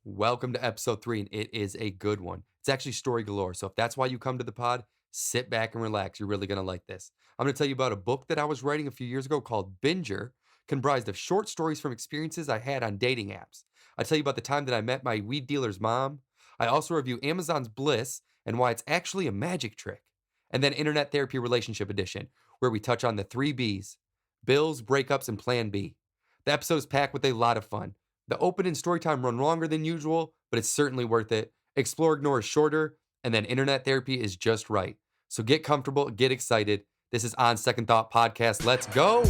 Welcome to episode 3, and it is a good one. It's actually story galore. So if that's why you come to the pod, sit back and relax. You're really going to like this. I'm going to tell you about a book that I was writing a few years ago called Binger, comprised of short stories from experiences I had on dating apps. I tell you about the time that I met my weed dealer's mom. I also review Amazon's Bliss and why it's actually a magic trick. And then Internet Therapy Relationship Edition, where we touch on the three B's: bills, breakups, and Plan B. The episode is packed with a lot of fun. The open and story time run longer than usual, but it's certainly worth it. Explore Ignore is shorter, and then Internet Therapy is just right. So get comfortable, get excited. This is On Second Thought Podcast. Let's go.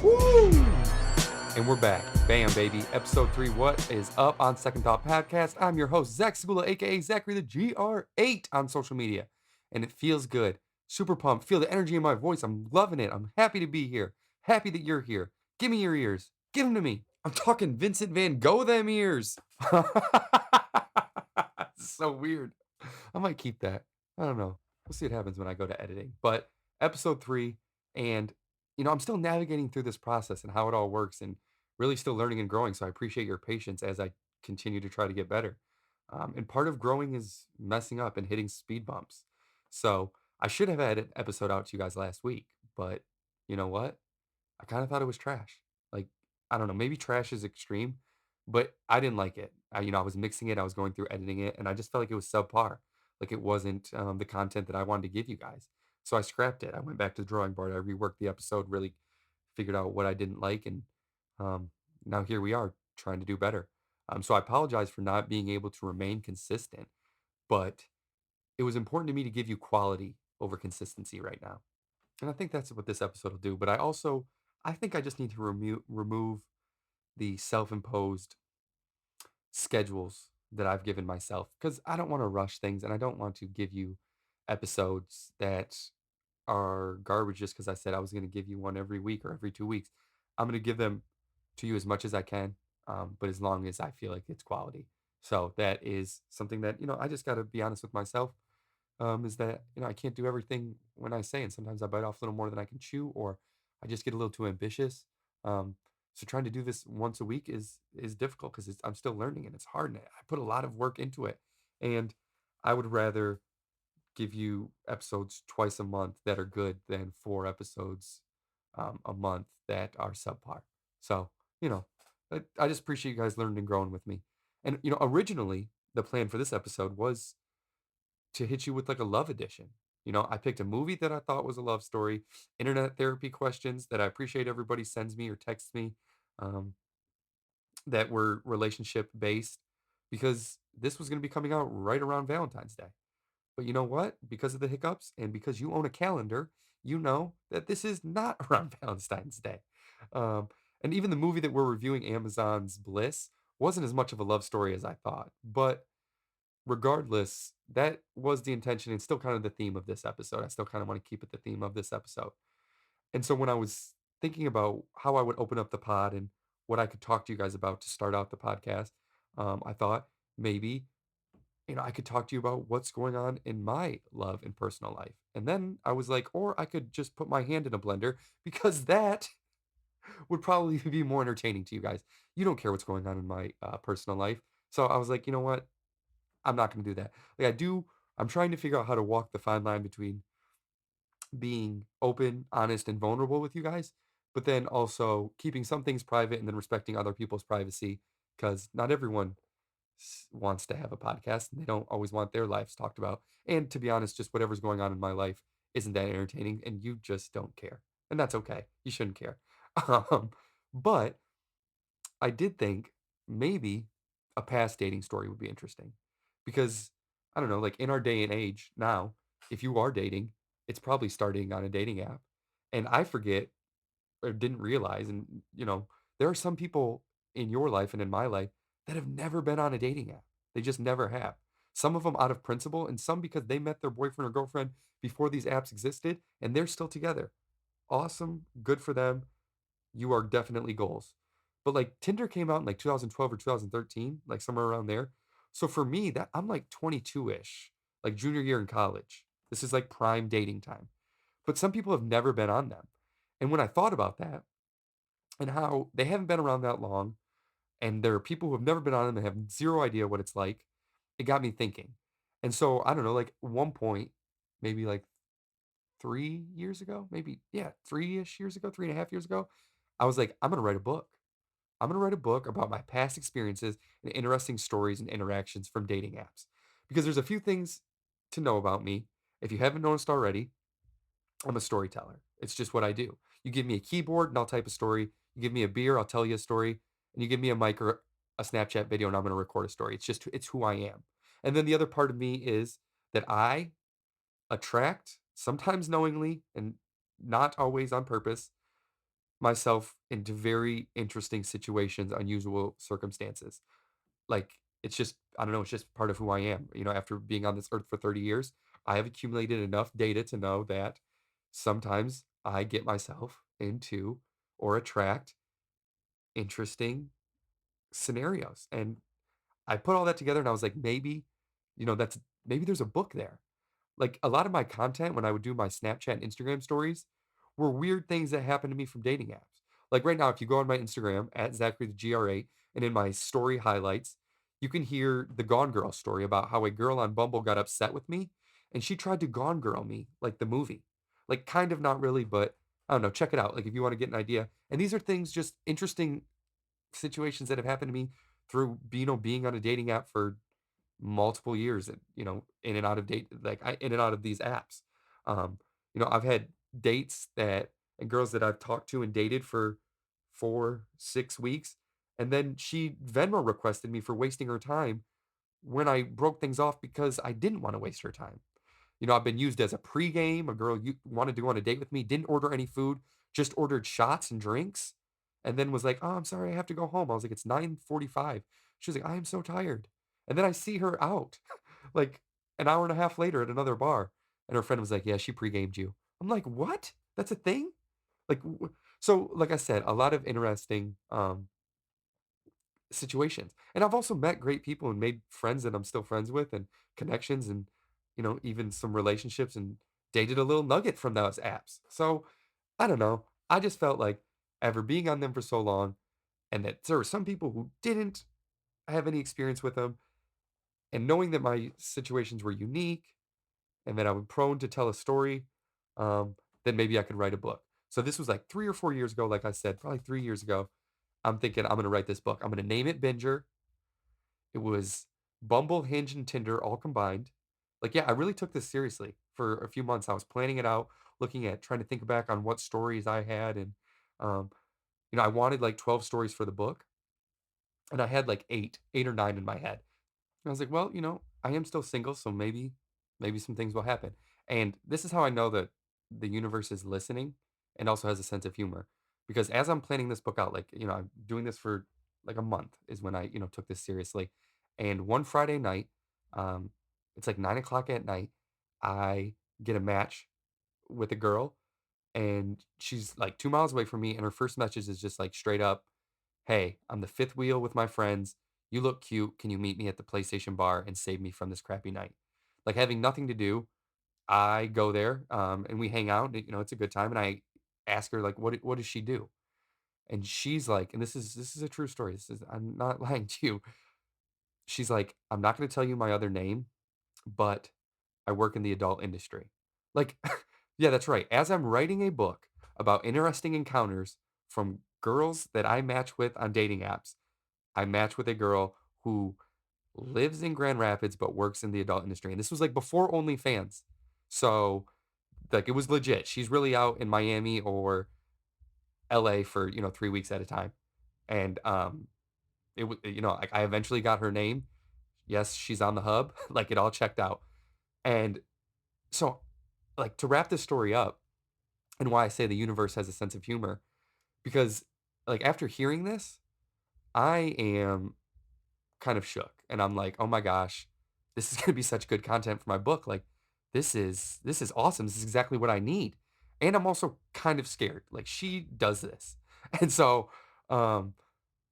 Woo! And we're back. Bam, baby. Episode 3, What is Up on Second Thought Podcast. I'm your host, Zach Segula, aka Zachary the GR8 on social media. And it feels good. Super pumped. Feel the energy in my voice. I'm loving it. I'm happy to be here. Happy that you're here. Give me your ears. Give them to me. I'm talking Vincent Van Gogh them ears. So weird. I might keep that. I don't know. We'll see what happens when I go to editing. But episode 3, and I'm still navigating through this process and how it all works and really still learning and growing. So I appreciate your patience as I continue to try to get better. And part of growing is messing up and hitting speed bumps. So I should have had an episode out to you guys last week, but you know what? I kind of thought it was trash. Like, I don't know, maybe trash is extreme, but I didn't like it. I was mixing it, I was going through editing it, and I just felt like it was subpar. Like it wasn't the content that I wanted to give you guys. So I scrapped it. I went back to the drawing board. I reworked the episode, really figured out what I didn't like, and um, now here we are trying to do better. So I apologize for not being able to remain consistent, but it was important to me to give you quality over consistency right now. And I think that's what this episode will do. But I think I just need to remove the self-imposed schedules that I've given myself because I don't want to rush things and I don't want to give you episodes that are garbage just because I said I was going to give you one every week or every 2 weeks. I'm going to give them to you as much as I can, but as long as I feel like it's quality. So that is something that, I just got to be honest with myself, is that, I can't do everything when I say, and sometimes I bite off a little more than I can chew, or I just get a little too ambitious. Um, so trying to do this once a week is difficult because I'm still learning and it's hard. And I put a lot of work into it, and I would rather give you episodes twice a month that are good than 4 episodes a month that are subpar. So you know, I just appreciate you guys learning and growing with me. And originally the plan for this episode was to hit you with like a love edition. I picked a movie that I thought was a love story, internet therapy questions that I appreciate everybody sends me or texts me, um, that were relationship based, because this was going to be coming out right around Valentine's Day. But you know what? Because of the hiccups and because you own a calendar, you know that this is not around Valentine's Day. Um, and even the movie that we're reviewing, Amazon's Bliss, wasn't as much of a love story as I thought. But regardless, that was the intention and still kind of the theme of this episode. I still kind of want to keep it the theme of this episode. And so when I was thinking about how I would open up the pod and what I could talk to you guys about to start out the podcast, I thought maybe, I could talk to you about what's going on in my love and personal life. And then I was like, or I could just put my hand in a blender because that would probably be more entertaining to you guys. You don't care what's going on in my personal life. So I was like, you know what? I'm not going to do that. Like I do, I'm trying to figure out how to walk the fine line between being open, honest, and vulnerable with you guys, but then also keeping some things private and then respecting other people's privacy because not everyone wants to have a podcast and they don't always want their lives talked about. And to be honest, just whatever's going on in my life isn't that entertaining and you just don't care. And that's okay. You shouldn't care. Um, but I did think maybe a past dating story would be interesting because I don't know, like in our day and age now, if you are dating, it's probably starting on a dating app. And I forget or didn't realize, and there are some people in your life and in my life that have never been on a dating app. They just never have. Some of them out of principle, and some because they met their boyfriend or girlfriend before these apps existed, and they're still together. awesome, good for them. You are definitely goals. But, like, Tinder came out in, like, 2012 or 2013, like, somewhere around there. So for me, that I'm, like, 22-ish, like, junior year in college. This is, like, prime dating time. But some people have never been on them. And when I thought about that and how they haven't been around that long, and there are people who have never been on them and have 0 idea what it's like, it got me thinking. And so, I don't know, like, one point, maybe, like, 3 years ago, maybe, yeah, 3-ish years ago, 3.5 years ago, I was like, "I'm gonna write a book. I'm gonna write a book about my past experiences and interesting stories and interactions from dating apps." Because there's a few things to know about me. If you haven't noticed already, I'm a storyteller. It's just what I do. You give me a keyboard and I'll type a story. You give me a beer, I'll tell you a story. And you give me a mic or a Snapchat video and I'm gonna record a story. It's who I am. And then the other part of me is that I attract, sometimes knowingly and not always on purpose, myself into very interesting situations, unusual circumstances. Like, it's just, I don't know, it's just part of who I am. After being on this earth for 30 years, I have accumulated enough data to know that sometimes I get myself into or attract interesting scenarios. And I put all that together and I was like, that's maybe there's a book there. Like, a lot of my content when I would do my Snapchat and Instagram stories were weird things that happened to me from dating apps. Like, right now, if you go on my Instagram at Zachary the GR8, and in my story highlights, you can hear the Gone Girl story about how a girl on Bumble got upset with me, and she tried to Gone Girl me, like the movie. Like, kind of, not really, but I don't know, check it out, like, if you wanna get an idea. And these are things, just interesting situations that have happened to me through, being on a dating app for multiple years and, in and out of in and out of these apps. Um, I've had dates that and girls that I've talked to and dated for 4, 6 weeks, and then she Venmo requested me for wasting her time when I broke things off because I didn't wanna waste her time. I've been used as a pregame. A girl you wanted to go on a date with me, didn't order any food, just ordered shots and drinks, and then was like, "Oh, I'm sorry, I have to go home." I was like, "It's 9:45." She was like, "I am so tired." And then I see her out, like, an hour and a half later at another bar, and her friend was like, "Yeah, she pregamed you." I'm like, "What? That's a thing?" Like, so, like I said, a lot of interesting, situations. And I've also met great people and made friends that I'm still friends with and connections and, even some relationships and dated a little nugget from those apps. So I don't know. I just felt like after being on them for so long and that there were some people who didn't have any experience with them and knowing that my situations were unique and that I was prone to tell a story, um, then maybe I could write a book. So this was like 3 or 4 years ago, like I said, probably 3 years ago. I'm thinking I'm going to write this book. I'm going to name it Binger. It was Bumble, Hinge, and Tinder all combined. Like, yeah, I really took this seriously for a few months. I was planning it out, looking at trying to think back on what stories I had, and, um, I wanted, like, 12 stories for the book, and I had, like, 8 or 9 in my head. I was like, "Well, I am still single, so maybe some things will happen." And this is how I know that the universe is listening and also has a sense of humor. Because as I'm planning this book out, like, I'm doing this for like a month is when I, took this seriously. And one Friday night, um, it's like 9 o'clock at night, I get a match with a girl and she's like 2 miles away from me. And her first message is just like straight up, "Hey, I'm the fifth wheel with my friends. You look cute. Can you meet me at the PlayStation bar and save me from this crappy night?" Like, having nothing to do, I go there, and we hang out. It's a good time. And I ask her, like, what does she do? And she's like, and this is a true story. I'm not lying to you. She's like, "I'm not going to tell you my other name, but I work in the adult industry." Like, yeah, that's right. As I'm writing a book about interesting encounters from girls that I match with on dating apps, I matched with a girl who lives in Grand Rapids but works in the adult industry, and this was, like, before OnlyFans. So, like, it was legit. She's really out in Miami or LA for, 3 weeks at a time, and, like, I eventually got her name. Yes, she's on the hub, like, it all checked out, and so, like, to wrap this story up and why I say the universe has a sense of humor, because, like, after hearing this, I am kind of shook, and I'm like, "Oh my gosh, this is gonna be such good content for my book, like, this is awesome, this is exactly what I need." and I'm also kind of scared. Like, she does this. And so, um,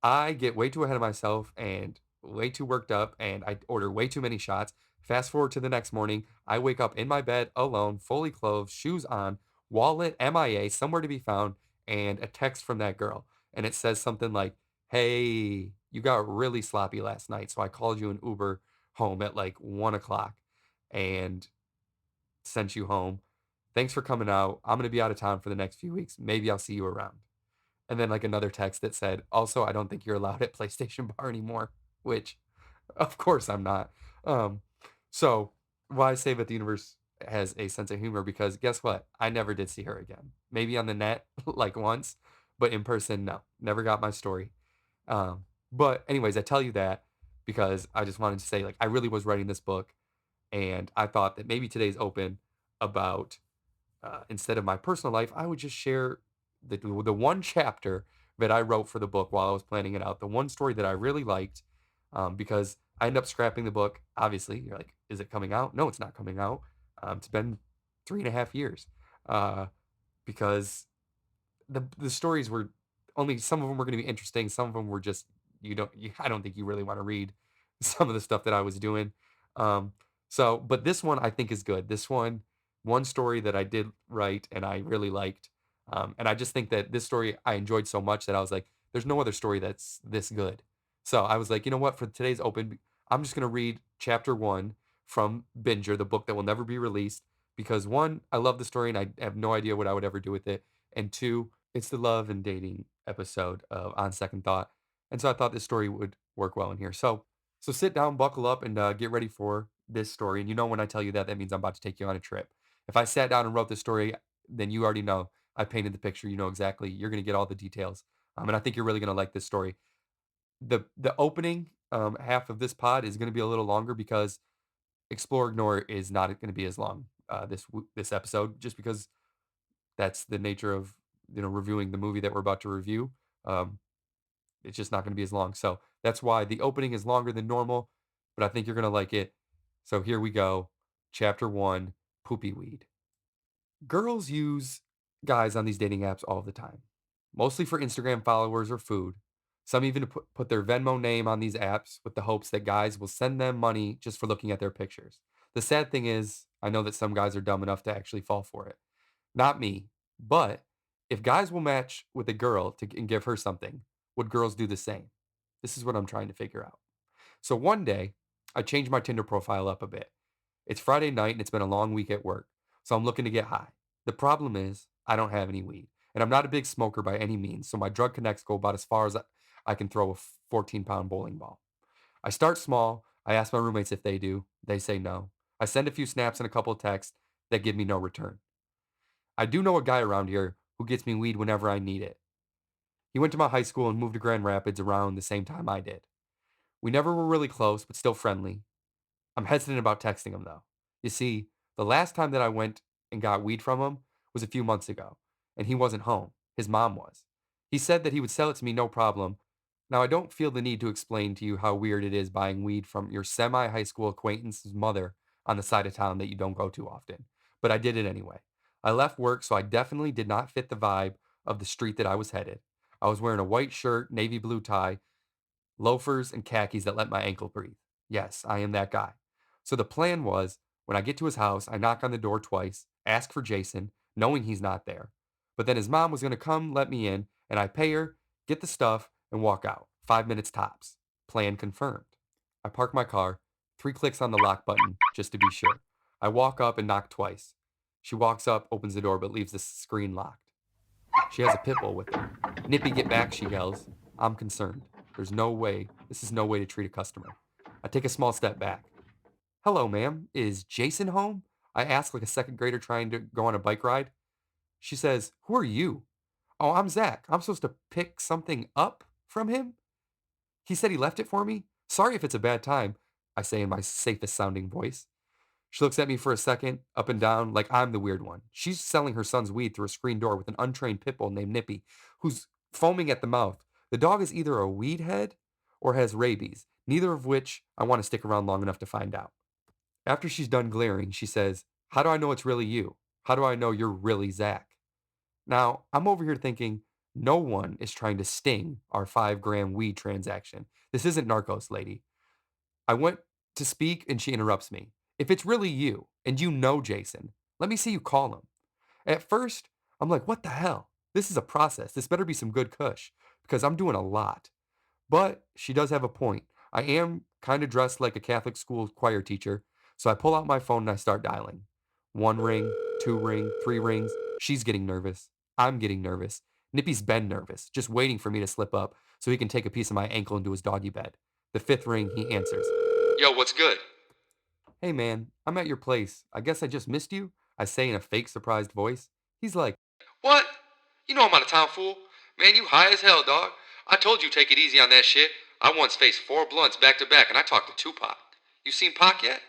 I get way too ahead of myself and way too worked up, and I order way too many shots. Fast forward to the next morning, I wake up in my bed alone, fully clothed, shoes on, wallet MIA, somewhere to be found, and a text from that girl. And it says something like, "Hey, you got really sloppy last night, so I called you an Uber home at like 1 o'clock and sent you home. Thanks for coming out. I'm going to be out of town for the next few weeks. Maybe I'll see you around." And then like another text that said, "Also, I don't think you're allowed at PlayStation Bar anymore," which of course I'm not. Um, so why I say that the universe has a sense of humor, because guess what? I never did see her again. Maybe on the net like once, but in person, no. Never got my story. But anyways, I tell you that because I just wanted to say, like, I really was writing this book, and I thought that maybe today's open about, instead of my personal life, I would just share the one chapter that I wrote for the book while I was planning it out, the one story that I really liked, because I ended up scrapping the book. Obviously, you're like, is it coming out? No, it's not coming out. It's been 3.5 years, uh, because the stories were only some of them were going to be interesting. Some of them were just I don't think you really want to read some of the stuff that I was doing. Um, so, but this one I think is good. This one story that I did write and I really liked. And I just think that this story I enjoyed so much that I was like, there's no other story that's this good. So I was like, you know what? For today's open, I'm just going to read chapter one from Binger, the book that will never be released, because one, I love the story and I have no idea what I would ever do with it. And two, it's the love and dating episode of On Second Thought, and so I thought this story would work well in here. So sit down, buckle up, and get ready for this story. And you know when I tell you that, that means I'm about to take you on a trip. If I sat down and wrote this story, then you already know I painted the picture. You know exactly. You're going to get all the details, and I think you're really going to like this story. The opening half of this pod is going to be a little longer because Explore Ignore is not going to be as long this episode, just because that's the nature of, reviewing the movie that we're about to review. Um, it's just not going to be as long. So that's why the opening is longer than normal, but I think you're going to like it. So here we go. Chapter one, Poopy Weed. Girls use guys on these dating apps all the time, mostly for Instagram followers or food. Some even put their Venmo name on these apps with the hopes that guys will send them money just for looking at their pictures. The sad thing is, I know that some guys are dumb enough to actually fall for it. Not me. But if guys will match with a girl and give her something, would girls do the same? This is what I'm trying to figure out. So one day, I changed my Tinder profile up a bit. It's Friday night and it's been a long week at work, so I'm looking to get high. The problem is, I don't have any weed, and I'm not a big smoker by any means, so my drug connects go about as far as I can throw a 14-pound bowling ball. I start small. I ask my roommates if they do. They say no. I send a few snaps and a couple of texts that give me no return. I do know a guy around here who gets me weed whenever I need it. He went to my high school and moved to Grand Rapids around the same time I did. We never were really close, but still friendly. I'm hesitant about texting him though. You see, the last time that I went and got weed from him was a few months ago, and he wasn't home. His mom was. He said that he would sell it to me no problem. Now, I don't feel the need to explain to you how weird it is buying weed from your semi high school acquaintance's mother on the side of town that you don't go to often, but I did it anyway. I left work, so I definitely did not fit the vibe of the street that I was headed. I was wearing a white shirt, navy blue tie, loafers, and khakis that let my ankle breathe. Yes, I am that guy. So the plan was, when I get to his house, I knock on the door twice, ask for Jason, knowing he's not there. But then his mom was going to come let me in, and I pay her, get the stuff, and walk out. 5 minutes tops. Plan confirmed. I park my car, 3 clicks on the lock button, just to be sure. I walk up and knock twice. She walks up, opens the door, but leaves the screen locked. She has a pit bull with her. "Nippy, get back," she yells. I'm concerned. This is no way to treat a customer. I take a small step back. "Hello, ma'am. Is Jason home?" I ask like a second grader trying to go on a bike ride. She says, "Who are you?" "Oh, I'm Zach. I'm supposed to pick something up from him. He said he left it for me. Sorry if it's a bad time," I say in my safest sounding voice. She looks at me for a second, up and down, like I'm the weird one. She's selling her son's weed through a screen door with an untrained pit bull named Nippy, who's foaming at the mouth. The dog is either a weed head or has rabies, neither of which I want to stick around long enough to find out. After she's done glaring, she says, "How do I know it's really you? How do I know you're really Zach?" Now, I'm over here thinking no one is trying to sting our 5 gram weed transaction. This isn't Narcos, lady. I went to speak and she interrupts me. If it's really you and you know Jason, let me see you call him. At first, I'm like, what the hell? This is a process. This better be some good kush because I'm doing a lot. But she does have a point. I am kind of dressed like a Catholic school choir teacher, so I pull out my phone and I start dialing. One ring, two ring, three rings. She's getting nervous. I'm getting nervous. Nippy's been nervous, just waiting for me to slip up so he can take a piece of my ankle into his doggy bed. The fifth ring, he answers. Yo, what's good? Hey man, I'm at your place. I guess I just missed you, I say in a fake surprised voice. He's like, what? You know I'm out of town, fool. Man, you high as hell, dog. I told you take it easy on that shit. I once faced 4 blunts back to back and I talked to Tupac. You seen Pac yet?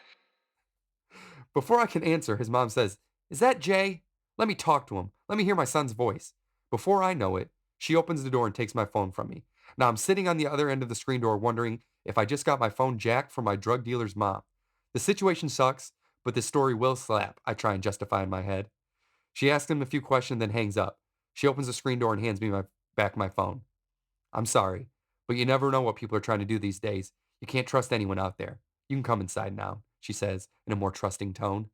Before I can answer, his mom says, is that Jay? Let me talk to him. Let me hear my son's voice. Before I know it, she opens the door and takes my phone from me. Now I'm sitting on the other end of the screen door wondering if I just got my phone jacked from my drug dealer's mom. The situation sucks, but this story will slap, I try and justify in my head. She asks him a few questions, then hangs up. She opens the screen door and hands me back my phone. I'm sorry, but you never know what people are trying to do these days. You can't trust anyone out there. You can come inside now, she says in a more trusting tone.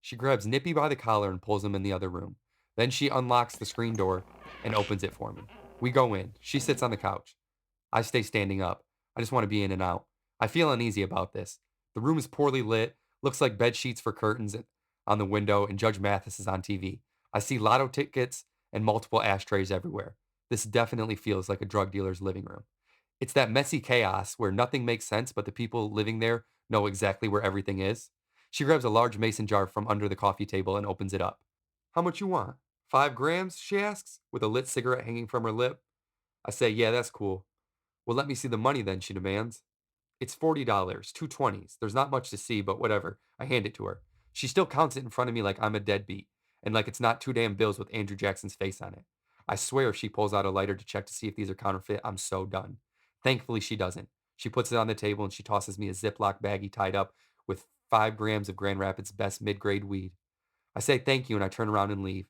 She grabs Nippy by the collar and pulls him in the other room. Then she unlocks the screen door and opens it for me. We go in. She sits on the couch. I stay standing up. I just want to be in and out. I feel uneasy about this. The room is poorly lit, looks like bed sheets for curtains on the window, and Judge Mathis is on TV. I see lotto tickets and multiple ashtrays everywhere. This definitely feels like a drug dealer's living room. It's that messy chaos where nothing makes sense, but the people living there know exactly where everything is. She grabs a large mason jar from under the coffee table and opens it up. How much you want? 5 grams? She asks, with a lit cigarette hanging from her lip. I say, yeah, that's cool. Well, let me see the money then, she demands. It's $40, 2 20s. There's not much to see, but whatever. I hand it to her. She still counts it in front of me like I'm a deadbeat, and like it's not 2 damn bills with Andrew Jackson's face on it. I swear if she pulls out a lighter to check to see if these are counterfeit, I'm so done. Thankfully, she doesn't. She puts it on the table and she tosses me a Ziploc baggie tied up with 5 grams of Grand Rapids' best mid grade weed. I say thank you and I turn around and leave.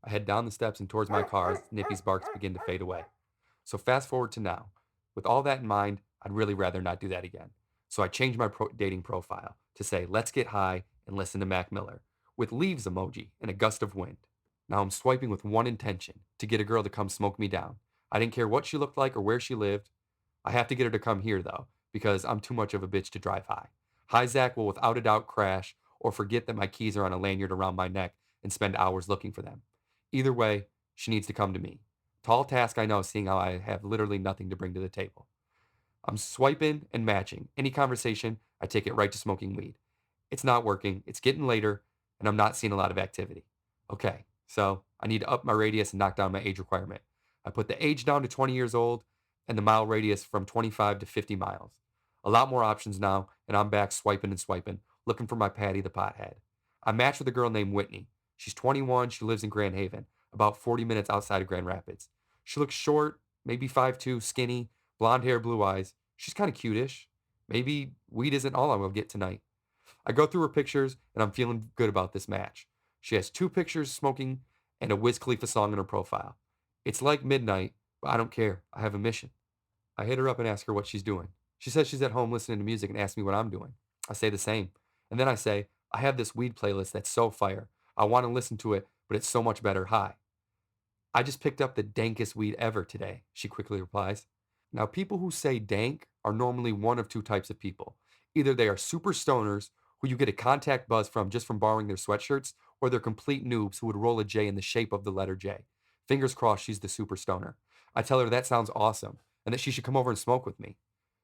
I head down the steps and towards my car as Nippy's barks begin to fade away. So fast forward to now. With all that in mind, I'd really rather not do that again. So I changed my dating profile to say, let's get high and listen to Mac Miller with leaves emoji and a gust of wind. Now I'm swiping with one intention to get a girl to come smoke me down. I didn't care what she looked like or where she lived. I have to get her to come here though, because I'm too much of a bitch to drive high. High Zach will without a doubt crash or forget that my keys are on a lanyard around my neck and spend hours looking for them. Either way, she needs to come to me. Tall task, I know, seeing how I have literally nothing to bring to the table. I'm swiping and matching. Any conversation, I take it right to smoking weed. It's not working. It's getting later, and I'm not seeing a lot of activity. Okay, so I need to up my radius and knock down my age requirement. I put the age down to 20 years old and the mile radius from 25 to 50 miles. A lot more options now, and I'm back swiping and swiping, looking for my Patty the pothead. I matched with a girl named Whitney. She's 21. She lives in Grand Haven, about 40 minutes outside of Grand Rapids. She looks short, maybe 5'2", skinny, blonde hair, blue eyes. She's kind of cutish. Maybe weed isn't all I will get tonight. I go through her pictures and I'm feeling good about this match. She has 2 pictures smoking and a Wiz Khalifa song in her profile. It's like midnight, but I don't care. I have a mission. I hit her up and ask her what she's doing. She says she's at home listening to music and asks me what I'm doing. I say the same. And then I say, I have this weed playlist that's so fire. I want to listen to it, but it's so much better high. I just picked up the dankest weed ever today, she quickly replies. Now, people who say dank are normally one of two types of people. Either they are super stoners who you get a contact buzz from just from borrowing their sweatshirts, or they're complete noobs who would roll a J in the shape of the letter J. Fingers crossed she's the super stoner. I tell her that sounds awesome and that she should come over and smoke with me.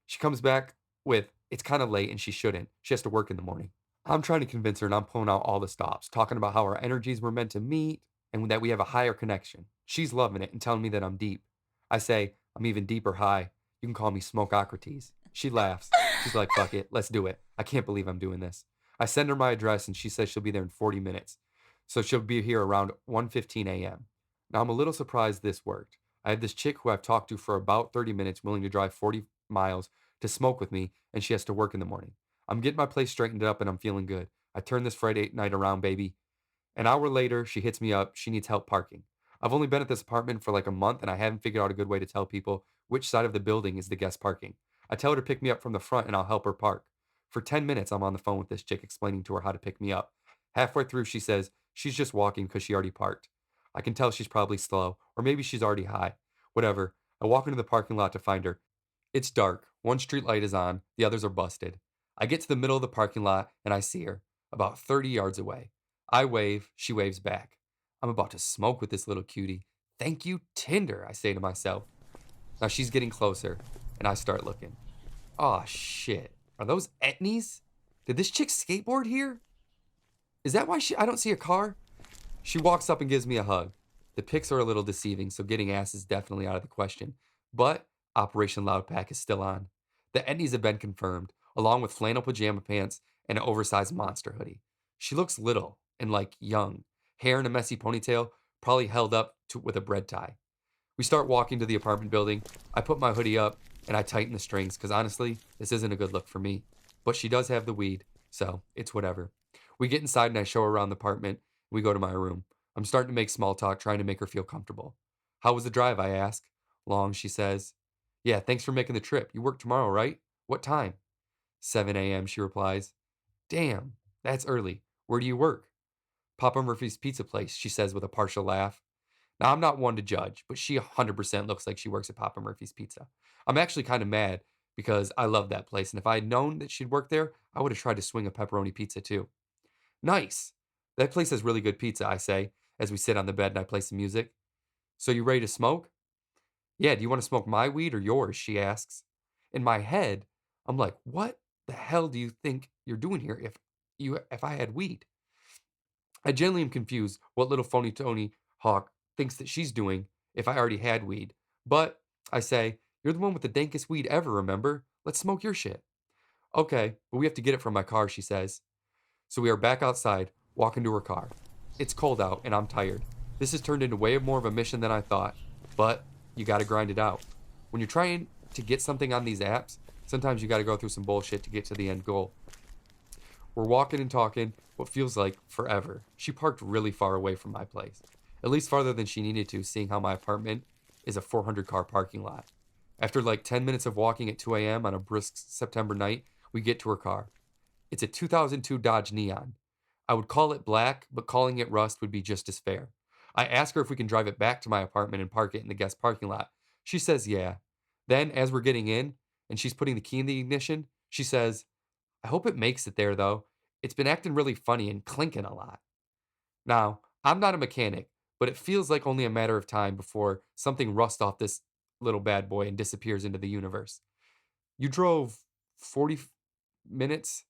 She comes back with, it's kind of late and she shouldn't. She has to work in the morning. I'm trying to convince her and I'm pulling out all the stops, talking about how our energies were meant to meet and that we have a higher connection. She's loving it and telling me that I'm deep. I say, I'm even deeper high. You can call me Smokeocrates. She laughs. She's like, fuck it, let's do it. I can't believe I'm doing this. I send her my address and she says she'll be there in 40 minutes. So she'll be here around 1:15 a.m. Now I'm a little surprised this worked. I have this chick who I've talked to for about 30 minutes willing to drive 40 miles to smoke with me, and she has to work in the morning. I'm getting my place straightened up and I'm feeling good. I turn this Friday night around, baby. An hour later, she hits me up. She needs help parking. I've only been at this apartment for like a month and I haven't figured out a good way to tell people which side of the building is the guest parking. I tell her to pick me up from the front and I'll help her park. For 10 minutes, I'm on the phone with this chick explaining to her how to pick me up. Halfway through, she says she's just walking because she already parked. I can tell she's probably slow, or maybe she's already high. Whatever. I walk into the parking lot to find her. It's dark. One street light is on, the others are busted. I get to the middle of the parking lot and I see her, about 30 yards away. I wave, she waves back. I'm about to smoke with this little cutie. Thank you, Tinder, I say to myself. Now she's getting closer, and I start looking. Aw, shit. Are those Etnies? Did this chick skateboard here? Is that why I don't see a car? She walks up and gives me a hug. The pics are a little deceiving, so getting ass is definitely out of the question. But Operation Loud Pack is still on. The Etnies have been confirmed, along with flannel pajama pants and an oversized monster hoodie. She looks little and like young, hair in a messy ponytail, probably held up with a bread tie. We start walking to the apartment building. I put my hoodie up and I tighten the strings because honestly, this isn't a good look for me. But she does have the weed, so it's whatever. We get inside and I show her around the apartment. We go to my room. I'm starting to make small talk, trying to make her feel comfortable. How was the drive? I ask. Long, she says. Yeah, thanks for making the trip. You work tomorrow, right? What time? 7 a.m., she replies. Damn, that's early. Where do you work? Papa Murphy's Pizza Place, she says with a partial laugh. Now, I'm not one to judge, but she 100% looks like she works at Papa Murphy's Pizza. I'm actually kind of mad because I love that place, and if I had known that she'd work there, I would have tried to swing a pepperoni pizza too. Nice. That place has really good pizza, I say, as we sit on the bed and I play some music. So you ready to smoke? Yeah, do you want to smoke my weed or yours? She asks. In my head, I'm like, what the hell do you think you're doing here if I had weed? I genuinely am confused what little phony Tony Hawk thinks that she's doing if I already had weed. But I say, you're the one with the dankest weed ever, remember? Let's smoke your shit. Okay, but we have to get it from my car, she says. So we are back outside, walking to her car. It's cold out, and I'm tired. This has turned into way more of a mission than I thought, but you gotta grind it out. When you're trying to get something on these apps, sometimes you gotta go through some bullshit to get to the end goal. We're walking and talking what feels like forever. She parked really far away from my place, at least farther than she needed to, seeing how my apartment is a 400 car parking lot. After like 10 minutes of walking at 2 a.m. on a brisk September night, we get to her car. It's a 2002 Dodge Neon. I would call it black, but calling it rust would be just as fair. I ask her if we can drive it back to my apartment and park it in the guest parking lot. She says yeah. Then, as we're getting in and she's putting the key in the ignition, she says, I hope it makes it there though. It's been acting really funny and clinking a lot. Now, I'm not a mechanic, but it feels like only a matter of time before something rusts off this little bad boy and disappears into the universe. You drove 40 minutes,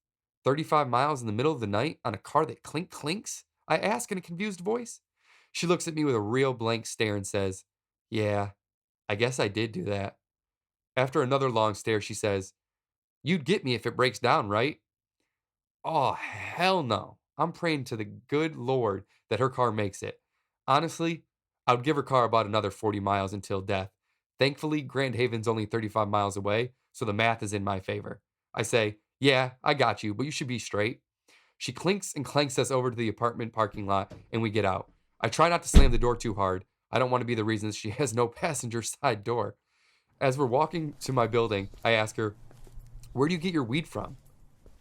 35 miles in the middle of the night on a car that clinks? I ask in a confused voice. She looks at me with a real blank stare and says, yeah, I guess I did do that. After another long stare, she says, you'd get me if it breaks down, right? Oh, hell no. I'm praying to the good Lord that her car makes it. Honestly, I would give her car about another 40 miles until death. Thankfully, Grand Haven's only 35 miles away, so the math is in my favor. I say, yeah, I got you, but you should be straight. She clinks and clanks us over to the apartment parking lot, and we get out. I try not to slam the door too hard. I don't want to be the reason she has no passenger side door. As we're walking to my building, I ask her, where do you get your weed from?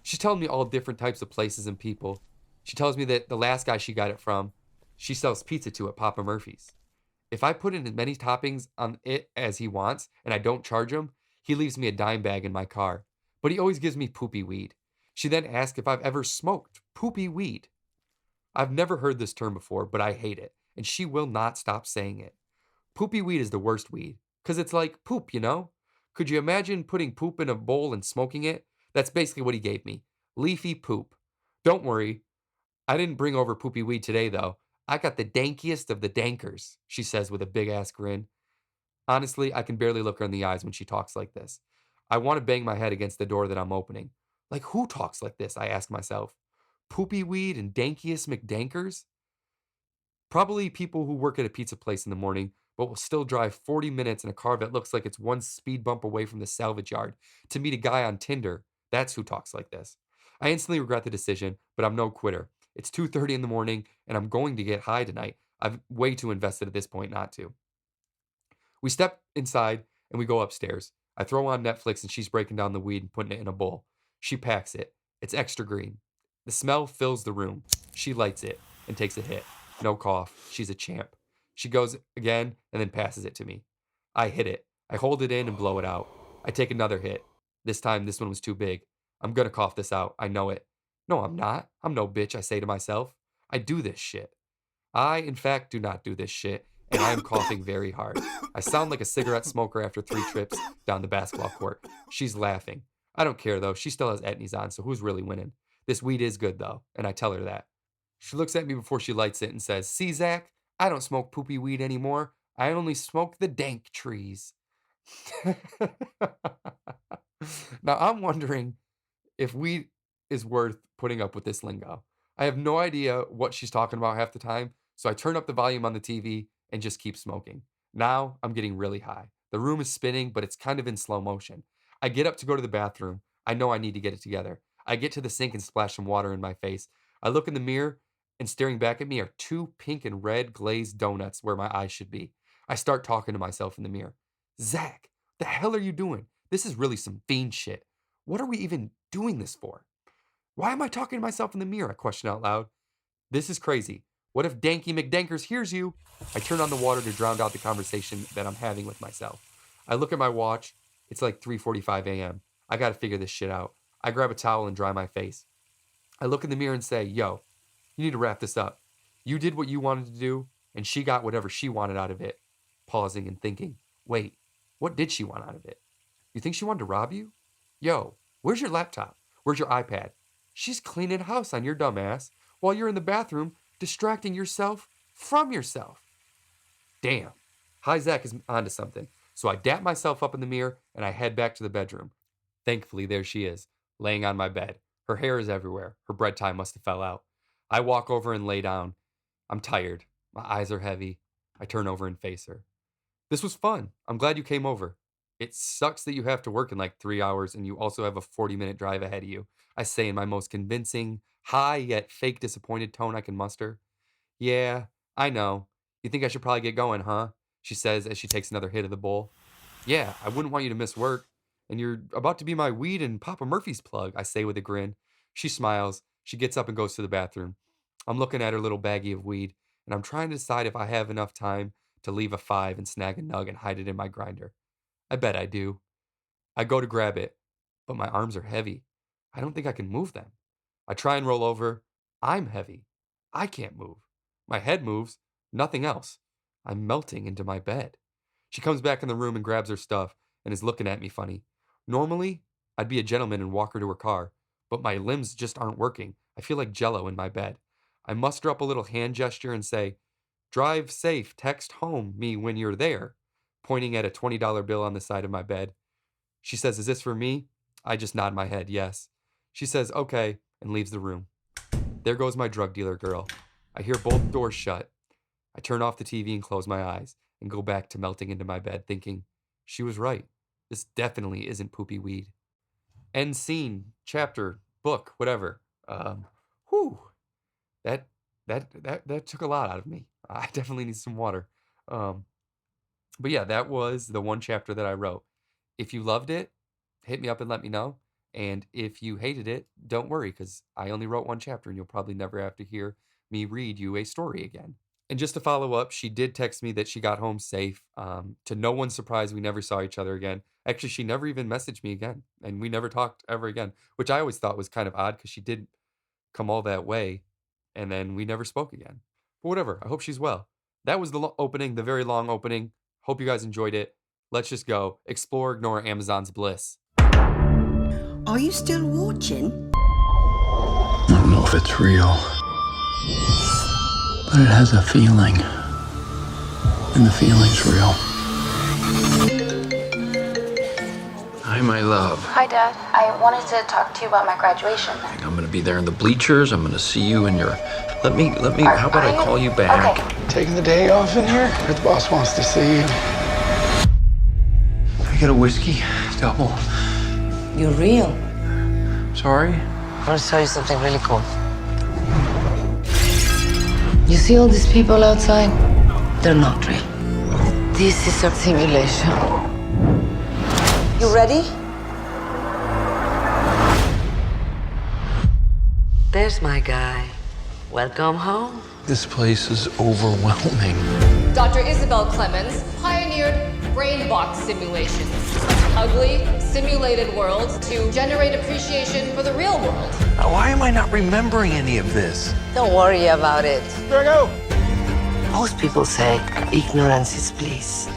She's telling me all different types of places and people. She tells me that the last guy she got it from, she sells pizza to at Papa Murphy's. If I put in as many toppings on it as he wants and I don't charge him, he leaves me a dime bag in my car. But he always gives me poopy weed. She then asks if I've ever smoked poopy weed. I've never heard this term before, but I hate it, and she will not stop saying it. Poopy weed is the worst weed, because it's like poop, you know? Could you imagine putting poop in a bowl and smoking it? That's basically what he gave me. Leafy poop. Don't worry, I didn't bring over poopy weed today, though. I got the dankiest of the dankers, she says with a big ass grin. Honestly, I can barely look her in the eyes when she talks like this. I want to bang my head against the door that I'm opening. Like, who talks like this? I ask myself. Poopy weed and dankiest McDankers? Probably people who work at a pizza place in the morning, but will still drive 40 minutes in a car that looks like it's one speed bump away from the salvage yard to meet a guy on Tinder. That's who talks like this. I instantly regret the decision, but I'm no quitter. It's 2:30 in the morning and I'm going to get high tonight. I'm way too invested at this point not to. We step inside and we go upstairs. I throw on Netflix and she's breaking down the weed and putting it in a bowl. She packs it. It's extra green. The smell fills the room. She lights it and takes a hit. No cough. She's a champ. She goes again and then passes it to me. I hit it. I hold it in and blow it out. I take another hit. This time, this one was too big. I'm gonna cough this out. I know it. No, I'm not. I'm no bitch, I say to myself. I do this shit. I, in fact, do not do this shit, and I am coughing very hard. I sound like a cigarette smoker after 3 trips down the basketball court. She's laughing. I don't care, though. She still has etnies on, so who's really winning? This weed is good, though, and I tell her that. She looks at me before she lights it and says, "See, Zach, I don't smoke poopy weed anymore. I only smoke the dank trees." Now, I'm wondering if weed is worth putting up with this lingo. I have no idea what she's talking about half the time, so I turn up the volume on the TV and just keep smoking. Now I'm getting really high. The room is spinning, but it's kind of in slow motion. I get up to go to the bathroom. I know I need to get it together. I get to the sink and splash some water in my face. I look in the mirror, and staring back at me are 2 pink and red glazed donuts where my eyes should be. I start talking to myself in the mirror. Zach, the hell are you doing? This is really some fiend shit. What are we even doing this for? Why am I talking to myself in the mirror? I question out loud. This is crazy. What if Danky McDankers hears you? I turn on the water to drown out the conversation that I'm having with myself. I look at my watch. It's like 3:45 a.m. I gotta figure this shit out. I grab a towel and dry my face. I look in the mirror and say, "Yo, you need to wrap this up. You did what you wanted to do, and she got whatever she wanted out of it." Pausing and thinking, wait, what did she want out of it? You think she wanted to rob you? Yo, where's your laptop? Where's your iPad? She's cleaning house on your dumb ass while you're in the bathroom distracting yourself from yourself. Damn. Hi, Zach is onto something. So I dap myself up in the mirror and I head back to the bedroom. Thankfully, there she is, laying on my bed. Her hair is everywhere. Her bread tie must have fell out. I walk over and lay down. I'm tired. My eyes are heavy. I turn over and face her. This was fun. I'm glad you came over. It sucks that you have to work in like 3 hours and you also have a 40-minute drive ahead of you. I say in my most convincing, high yet fake disappointed tone I can muster. Yeah, I know. You think I should probably get going, huh? She says as she takes another hit of the bowl. Yeah, I wouldn't want you to miss work. And you're about to be my weed and Papa Murphy's plug, I say with a grin. She smiles. She gets up and goes to the bathroom. I'm looking at her little baggie of weed, and I'm trying to decide if I have enough time to leave a 5 and snag a nug and hide it in my grinder. I bet I do. I go to grab it, but my arms are heavy. I don't think I can move them. I try and roll over. I'm heavy. I can't move. My head moves. Nothing else. I'm melting into my bed. She comes back in the room and grabs her stuff and is looking at me funny. Normally, I'd be a gentleman and walk her to her car, but my limbs just aren't working. I feel like jello in my bed. I muster up a little hand gesture and say, "Drive safe, text home me when you're there," pointing at a $20 bill on the side of my bed. She says, "Is this for me?" I just nod my head, yes. She says, "Okay," and leaves the room. There goes my drug dealer girl. I hear both doors shut. I turn off the TV and close my eyes and go back to melting into my bed thinking, she was right. This definitely isn't poopy weed. End scene, chapter, book, whatever. Whew. That took a lot out of me. I definitely need some water. But yeah, that was the one chapter that I wrote. If you loved it, hit me up and let me know. And if you hated it, don't worry, because I only wrote one chapter and you'll probably never have to hear me read you a story again. And just to follow up, she did text me that she got home safe. To no one's surprise, we never saw each other again. Actually, she never even messaged me again, and we never talked ever again, which I always thought was kind of odd because she did come all that way, and then we never spoke again. But whatever, I hope she's well. That was the opening, the very long opening. Hope you guys enjoyed it. Let's just go. Explore, ignore Amazon's Bliss. Are you still watching? I don't know if it's real, but it has a feeling, and the feeling's real. Hi, my love. Hi, Dad. I wanted to talk to you about my graduation. I'm gonna be there in the bleachers. I'm gonna see you in your... Let me, how about I call you back? Okay. Taking the day off in here? The boss wants to see you. Can I get a whiskey? Double. You're real. Sorry? I want to tell you something really cool. You see all these people outside? They're not real. This is a simulation. You ready? There's my guy. Welcome home. This place is overwhelming. Dr. Isabel Clemens pioneered brain box simulations, ugly, simulated worlds to generate appreciation for the real world. Now, why am I not remembering any of this? Don't worry about it. Most people say ignorance is bliss.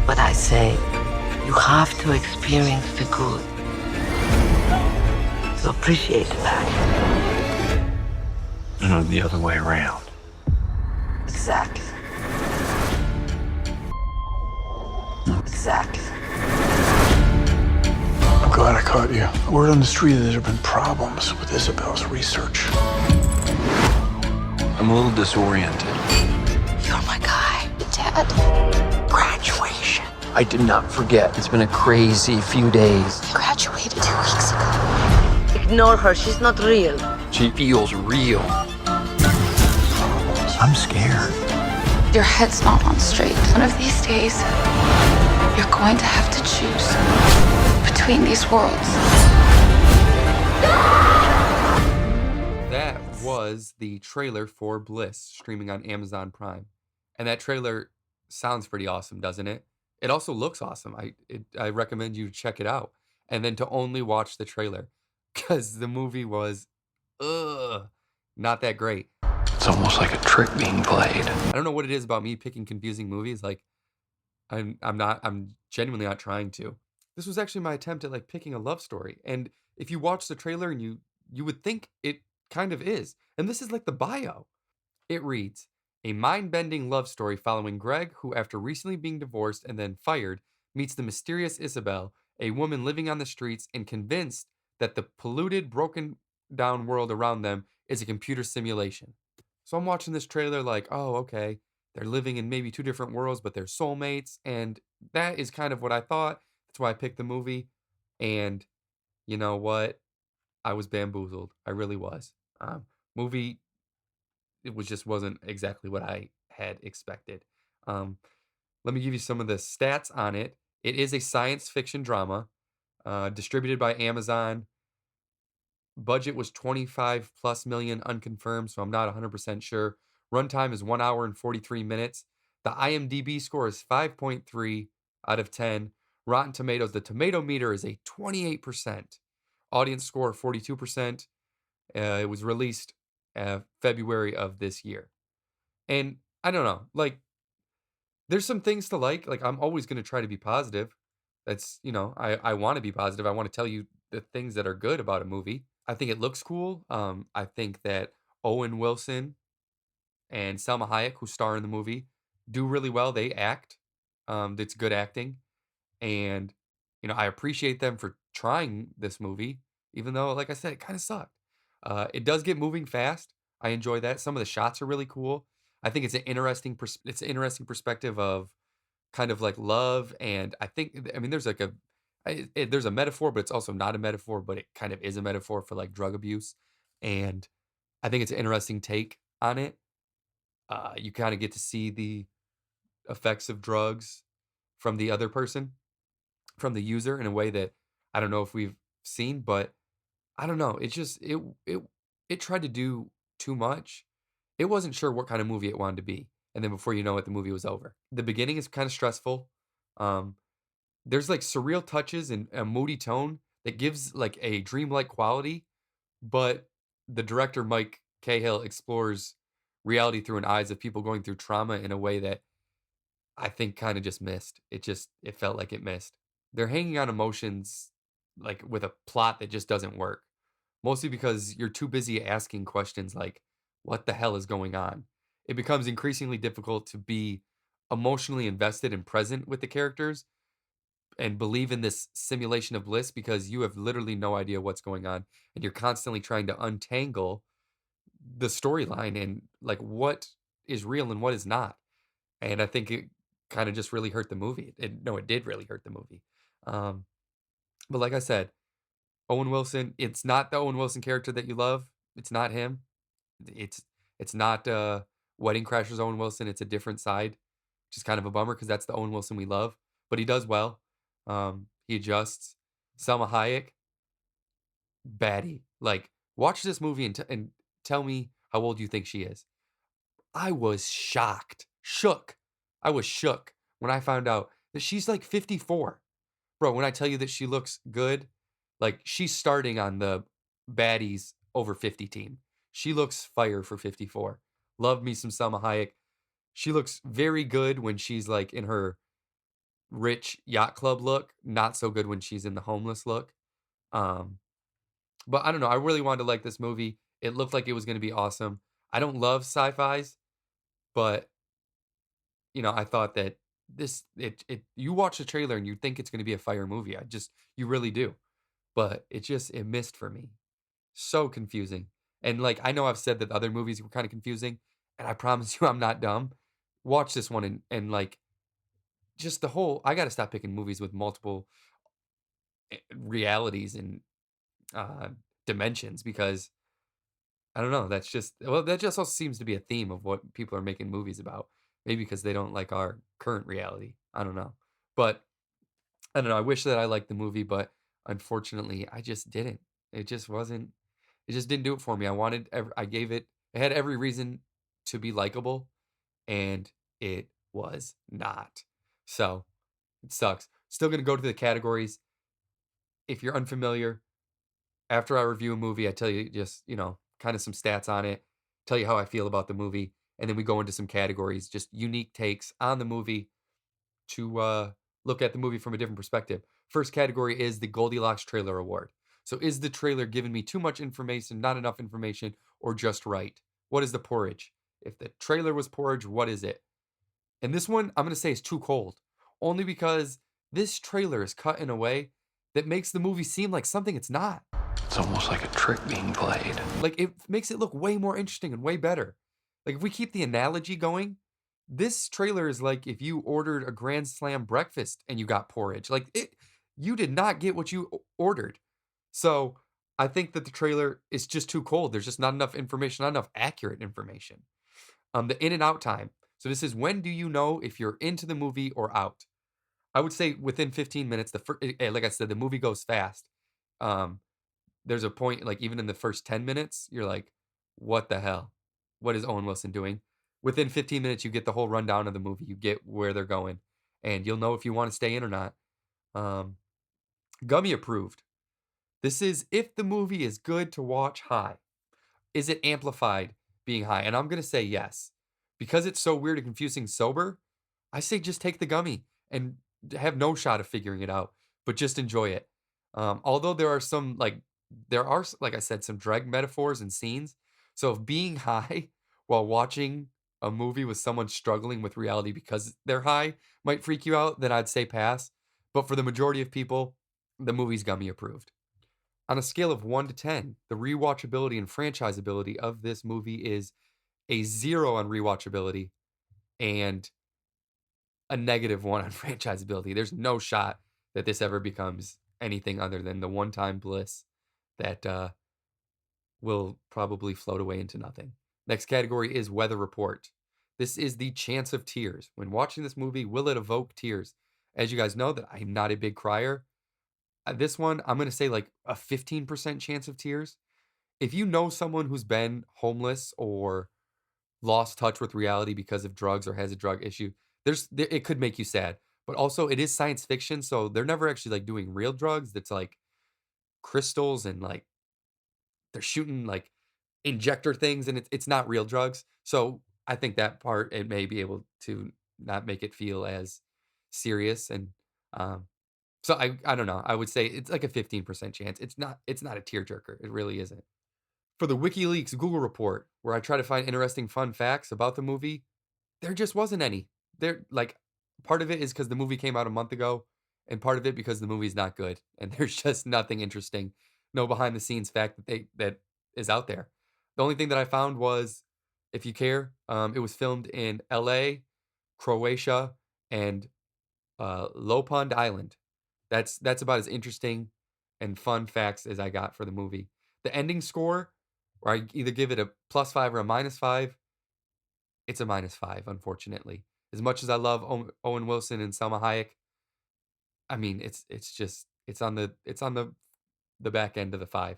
But I say you have to experience the good to appreciate the bad. No, the other way around. Exactly. Exactly. I'm glad I caught you. Word on the street that there have been problems with Isabel's research. I'm a little disoriented. You're my guy. Dad, Graduation. I did not forget. It's been a crazy few days. you graduated 2 weeks ago. Ignore her. She's not real. She feels real. I'm scared. Your head's not on straight. One of these days, you're going to have to choose between these worlds. That was the trailer for Bliss streaming on Amazon Prime. And that trailer sounds pretty awesome, doesn't it? It also looks awesome. I recommend you check it out. And then to only watch the trailer because the movie was not that great. It's almost like a trick being played. I don't know what it is about me picking confusing movies. Like I'm genuinely not trying to. This was actually my attempt at like picking a love story. And if you watch the trailer and you would think it kind of is. And this is like the bio. It reads, a mind-bending love story following Greg, who after recently being divorced and then fired, meets the mysterious Isabel, a woman living on the streets and convinced that the polluted, broken down world around them is a computer simulation. So I'm watching this trailer like, oh, okay, they're living in maybe two different worlds, but they're soulmates. And that is kind of what I thought. That's why I picked the movie. And you know what? I was bamboozled. I really was. Movie, it was just wasn't exactly what I had expected. Um, Let me give you some of the stats on it. It is a science fiction drama, distributed by Amazon. Budget was 25 plus million unconfirmed, so I'm not 100% sure. Runtime is 1 hour and 43 minutes. The IMDb score is 5.3 out of 10. Rotten Tomatoes, the tomato meter is a 28%. Audience score 42%. It was released February of this year. And I don't know, like there's some things to like. Like I'm always going to try to be positive. That's, I want to be positive. I want to tell you the things that are good about a movie. I think it looks cool. I think that Owen Wilson and Selma Hayek, who star in the movie, do really well. They act. It's good acting. And, I appreciate them for trying this movie, even though, like I said, it kind of sucked. It does get moving fast. I enjoy that. Some of the shots are really cool. I think it's an interesting perspective of kind of like love, and I mean, there's like there's a metaphor, but it's also not a metaphor, but it kind of is a metaphor for like drug abuse, and I think it's an interesting take on it. You kind of get to see the effects of drugs from the other person, from the user, in a way that I don't know if we've seen, but I don't know. It just it tried to do too much. It wasn't sure what kind of movie it wanted to be. And then before you know it, the movie was over. The beginning is kind of stressful. Um, there's like surreal touches and a moody tone that gives like a dreamlike quality, but the director Mike Cahill explores reality through an eyes of people going through trauma in a way that I think kind of just missed. It felt like it missed. They're hanging on emotions like with a plot that just doesn't work. Mostly because you're too busy asking questions like, what the hell is going on? It becomes increasingly difficult to be emotionally invested and present with the characters and believe in this simulation of bliss because you have literally no idea what's going on and you're constantly trying to untangle the storyline and like what is real and what is not. And I think it kind of just really hurt the movie. No, it did really hurt the movie. Um, but like I said, Owen Wilson, it's not the Owen Wilson character that you love. It's not him. It's It's not Wedding Crashers Owen Wilson. It's a different side, which is kind of a bummer because that's the Owen Wilson we love. But he does well. He adjusts. Selma Hayek, baddie. Like, watch this movie and tell me how old you think she is. I was shook. I was shook when I found out that she's like 54. Bro, when I tell you that she looks good, like she's starting on the baddies over 50 team. She looks fire for 54. Love me some Selma Hayek. She looks very good when she's like in her rich yacht club look, not so good when she's in the homeless look. Um, but I don't know. I really wanted to like this movie. It looked like it was going to be awesome. I don't love sci-fis, but I thought that you watch the trailer and you think it's going to be a fire movie. You really do. But it missed for me. So confusing. And like I know I've said that other movies were kind of confusing, and I promise you I'm not dumb. Watch this one and like just the whole I got to stop picking movies with multiple realities and uh dimensions because I don't know, that just also seems to be a theme of what people are making movies about. Maybe because they don't like our current reality. I don't know. But I don't know. I wish that I liked the movie, but unfortunately, I just didn't. It just wasn't. It just didn't do it for me. I gave it. It had every reason to be likable, and it was not. So it sucks. Still gonna go to the categories. If you're unfamiliar, after I review a movie, I tell you just kind of some stats on it, tell you how I feel about the movie, and then we go into some categories, just unique takes on the movie to look at the movie from a different perspective. First category is the Goldilocks Trailer Award. So, is the trailer giving me too much information, not enough information, or just right? What is the porridge? If the trailer was porridge, what is it? And this one, I'm going to say is too cold, only because this trailer is cut in a way that makes the movie seem like something it's not. It's almost like a trick being played. Like, it makes it look way more interesting and way better. Like, if we keep the analogy going, this trailer is like if you ordered a Grand Slam breakfast and you got porridge. You did not get what you ordered. So I think that the trailer is just too cold. There's just not enough information, not enough accurate information. The in and out time. So this is when do you know if you're into the movie or out? I would say within 15 minutes. Like I said, the movie goes fast. Um, there's a point, like even in the first 10 minutes, you're like, what the hell? What is Owen Wilson doing? Within 15 minutes, you get the whole rundown of the movie. You get where they're going, and you'll know if you want to stay in or not. Um, Gummy approved. This is if the movie is good to watch high. Is it amplified being high? And I'm going to say yes. Because it's so weird and confusing sober, I say just take the gummy and have no shot of figuring it out, but just enjoy it. Although like I said, some drag metaphors and scenes. So if being high while watching a movie with someone struggling with reality because they're high might freak you out, then I'd say pass. But for the majority of people, the movie's gummy approved. On a scale of 1 to 10, the rewatchability and franchisability of this movie is a 0 on rewatchability and a -1 on franchisability. There's no shot that this ever becomes anything other than the one-time bliss that will probably float away into nothing. Next category is weather report. This is the chance of tears. When watching this movie, will it evoke tears? As you guys know, that I'm not a big crier. This one, I'm going to say like a 15% chance of tears. If you know someone who's been homeless or lost touch with reality because of drugs or has a drug issue, it could make you sad. But also, it is science fiction, so they're never actually like doing real drugs. That's like crystals and like they're shooting like injector things, and it's not real drugs. So I think that part it may be able to not make it feel as serious. And um, so I don't know. I would say it's like a 15% chance. It's not a tearjerker. It really isn't. For the WikiLeaks Google report, where I try to find interesting fun facts about the movie, there just wasn't any. There like part of it is because the movie came out a month ago, and part of it because the movie's not good, and there's just nothing interesting, no behind the scenes fact that is out there. The only thing that I found was, if you care, it was filmed in L.A., Croatia, and Lopond Island. That's about as interesting and fun facts as I got for the movie. The ending score, where I either give it a +5 or a -5. It's a -5, unfortunately. As much as I love Owen Wilson and Selma Hayek, I mean, it's just it's on the back end of the 5.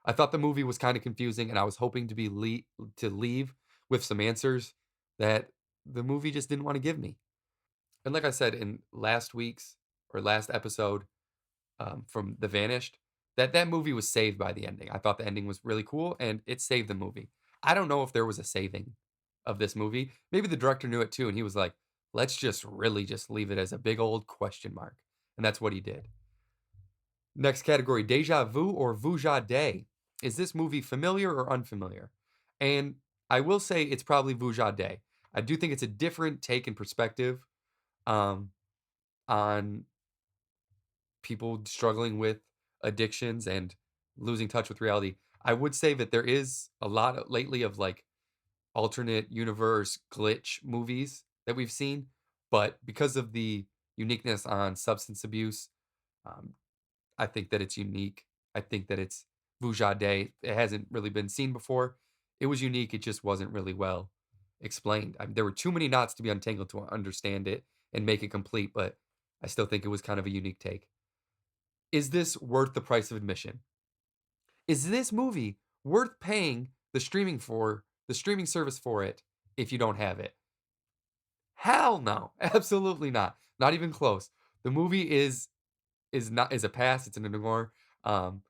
I thought the movie was kinda confusing, and I was hoping to be to leave with some answers that the movie just didn't wanna give me. And like I said in last week's or last episode, from The Vanished, that movie was saved by the ending. I thought the ending was really cool, and it saved the movie. I don't know if there was a saving of this movie. Maybe the director knew it too, and he was like, "Let's just really just leave it as a big old question mark," and that's what he did. Next category, déjà vu or vuja day. Is this movie familiar or unfamiliar? And I will say it's probably vuja day. I do think it's a different take and perspective um, on people struggling with addictions and losing touch with reality. I would say that there is a lot lately of like alternate universe glitch movies that we've seen, but because of the uniqueness on substance abuse, um, I think that it's unique. I think that it's Vuja Day. It hasn't really been seen before. It was unique. It just wasn't really well explained. There were too many knots to be untangled to understand it and make it complete, but I still think it was kind of a unique take. Is this worth the price of admission? Is this movie worth paying the streaming service for it if you don't have it? Hell no. Absolutely not. Not even close. The movie is a pass, it's an ignore. Um,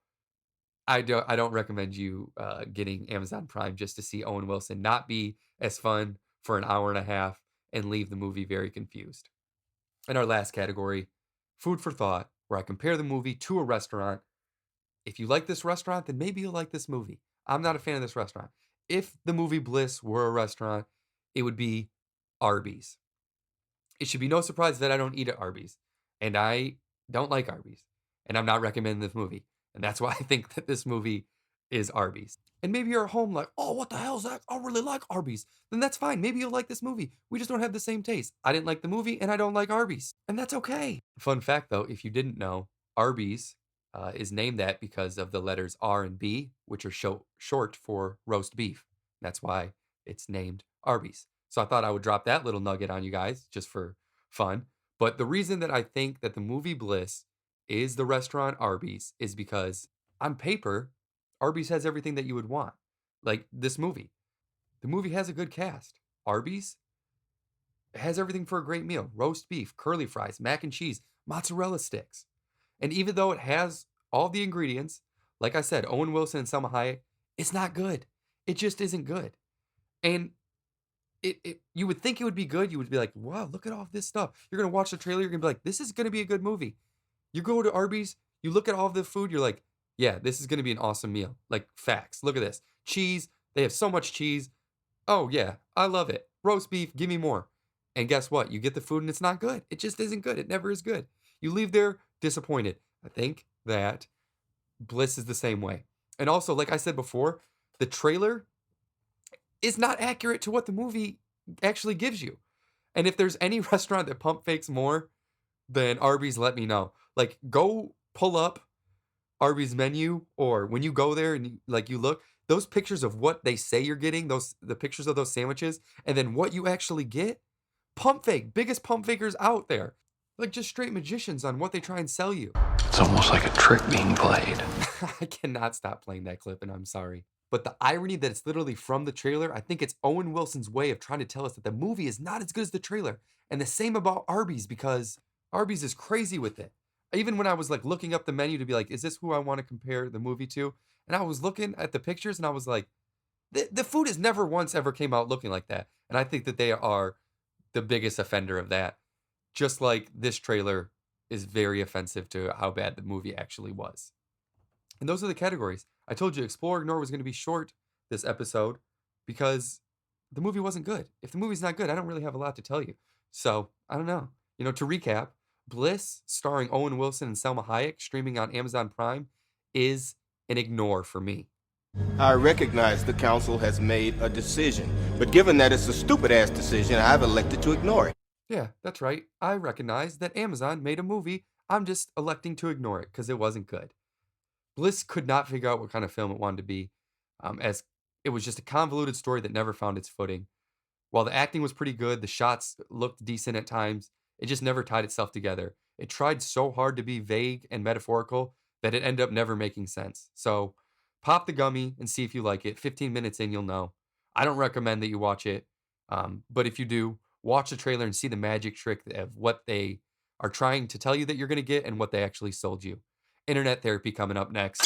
I don't recommend you, getting Amazon Prime just to see Owen Wilson not be as fun for an hour and a half and leave the movie very confused. In our last category, food for thought, where I compare the movie to a restaurant. If you like this restaurant, then maybe you'll like this movie. I'm not a fan of this restaurant. If the movie Bliss were a restaurant, it would be Arby's. It should be no surprise that I don't eat at Arby's, and I don't like Arby's, and I'm not recommending this movie, and that's why I think that this movie is Arby's. And maybe you're at home like, "Oh, what the hell, Zach? I really like Arby's." Then that's fine. Maybe you'll like this movie. We just don't have the same taste. I didn't like the movie, and I don't like Arby's, and that's okay. Fun fact, though, if you didn't know, Arby's is named that because of the letters R and B, which are short for roast beef. That's why it's named Arby's. So I thought I would drop that little nugget on you guys just for fun. But the reason that I think that the movie Bliss is the restaurant Arby's is because on paper, Arby's has everything that you would want. Like this movie. The movie has a good cast. Arby's has everything for a great meal. Roast beef, curly fries, mac and cheese, mozzarella sticks. And even though it has all the ingredients, like I said, Owen Wilson and Selma Hayek, it's not good. It just isn't good. And it you would think it would be good. You would be like, wow, look at all this stuff. You're gonna watch the trailer, you're gonna be like, this is gonna be a good movie. You go to Arby's, you look at all of the food, you're like, yeah, this is gonna be an awesome meal. Like facts. Look at this. Cheese, they have so much cheese. Oh yeah, I love it. Roast beef, give me more. And guess what? You get the food and it's not good. It just isn't good. It never is good. You leave there disappointed. I think that Bliss is the same way. And also, like I said before, the trailer is not accurate to what the movie actually gives you. And if there's any restaurant that pump fakes more than Arby's, let me know. Like, go pull up Arby's menu, or when you go there and you look, those pictures of what they say you're getting, the pictures of those sandwiches, and then what you actually get, pump fake, biggest pump fakers out there. Like just straight magicians on what they try and sell you. It's almost like a trick being played. I cannot stop playing that clip, and I'm sorry. But the irony that it's literally from the trailer, I think it's Owen Wilson's way of trying to tell us that the movie is not as good as the trailer. And the same about Arby's, because Arby's is crazy with it. Even when I was like looking up the menu to be like, is this who I want to compare the movie to? And I was looking at the pictures and I was like, the food has never once ever came out looking like that. And I think that they are the biggest offender of that. Just like this trailer is very offensive to how bad the movie actually was. And those are the categories. I told you Explore Ignore was going to be short this episode because the movie wasn't good. If the movie's not good, I don't really have a lot to tell you. So, I don't know. To recap, Bliss, starring Owen Wilson and Selma Hayek, streaming on Amazon Prime, is an ignore for me. I recognize the council has made a decision, but given that it's a stupid-ass decision, I've elected to ignore it. Yeah, that's right. I recognize that Amazon made a movie. I'm just electing to ignore it because it wasn't good. Bliss could not figure out what kind of film it wanted to be. As It was just a convoluted story that never found its footing. While the acting was pretty good, the shots looked decent at times, it just never tied itself together. It tried so hard to be vague and metaphorical that it ended up never making sense. So, pop the gummy and see if you like it. 15 minutes in, you'll know. I don't recommend that you watch it, but if you do, watch the trailer and see the magic trick of what they are trying to tell you that you're going to get and what they actually sold you. Internet therapy coming up next.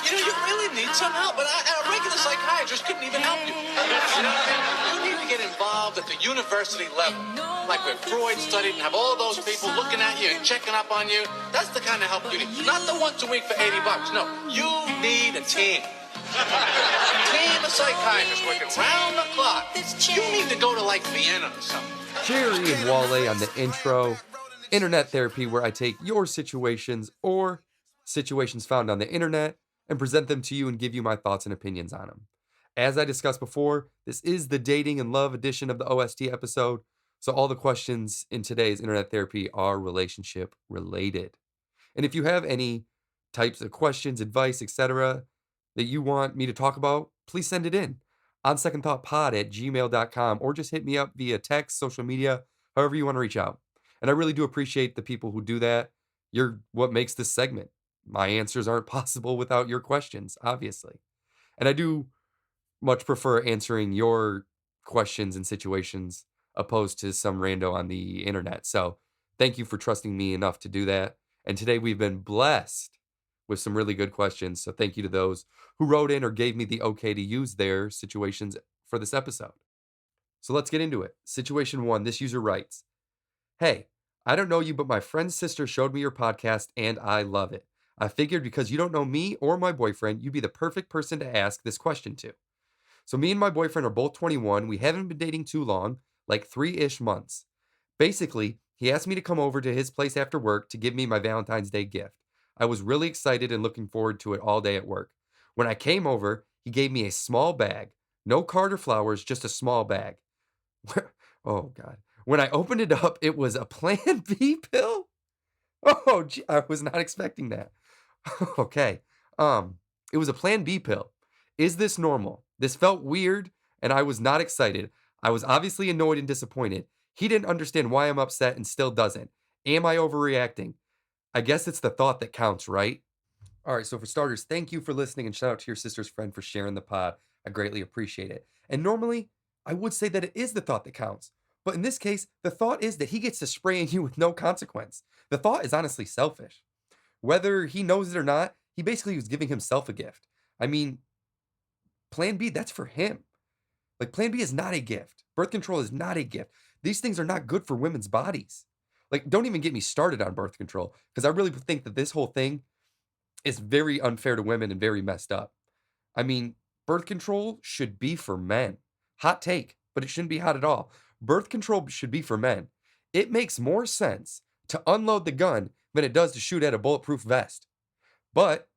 You really need some help, but a regular psychiatrist couldn't even help you. You know what I mean? You need to get involved at the university level, like where Freud studied and have all those people looking at you and checking up on you. That's the kind of help you need. Not the once a week for $80. No, you need a team. A team of psychiatrists working round the clock. You need to go to like Vienna or something. Jerry and Wale on the intro. Internet therapy, where I take your situations or situations found on the internet and present them to you and give you my thoughts and opinions on them. As I discussed before, this is the dating and love edition of the OST episode, so all the questions in today's internet therapy are relationship related. And if you have any types of questions, advice, etc., that you want me to talk about, please send it in. OnSecondThoughtPod@gmail.com, or just hit me up via text, social media, however you want to reach out. And I really do appreciate the people who do that. You're what makes this segment. My answers aren't possible without your questions, obviously. And I do much prefer answering your questions and situations opposed to some rando on the internet. So thank you for trusting me enough to do that. And today we've been blessed with some really good questions. So thank you to those who wrote in or gave me the okay to use their situations for this episode. So let's get into it. Situation 1, this user writes, "Hey, I don't know you, but my friend's sister showed me your podcast and I love it. I figured because you don't know me or my boyfriend, you'd be the perfect person to ask this question to. So me and my boyfriend are both 21. We haven't been dating too long, like 3-ish months. Basically, he asked me to come over to his place after work to give me my Valentine's Day gift. I was really excited and looking forward to it all day at work. When I came over, he gave me a small bag. No card or flowers, just a small bag. Oh, God. When I opened it up, it was a Plan B pill? Oh, gee, I was not expecting that. Okay. It was a Plan B pill. Is this normal? This felt weird, and I was not excited. I was obviously annoyed and disappointed. He didn't understand why I'm upset and still doesn't. Am I overreacting? I guess it's the thought that counts, right?" All right, so for starters, thank you for listening, and shout out to your sister's friend for sharing the pod. I greatly appreciate it. And normally, I would say that it is the thought that counts. But in this case, the thought is that he gets to spray in you with no consequence. The thought is honestly selfish. Whether he knows it or not, he basically was giving himself a gift. I mean, Plan B, that's for him. Like, Plan B is not a gift. Birth control is not a gift. These things are not good for women's bodies. Like, don't even get me started on birth control, because I really think that this whole thing is very unfair to women and very messed up. I mean, birth control should be for men. Hot take, but it shouldn't be hot at all. Birth control should be for men. It makes more sense to unload the gun than it does to shoot at a bulletproof vest. But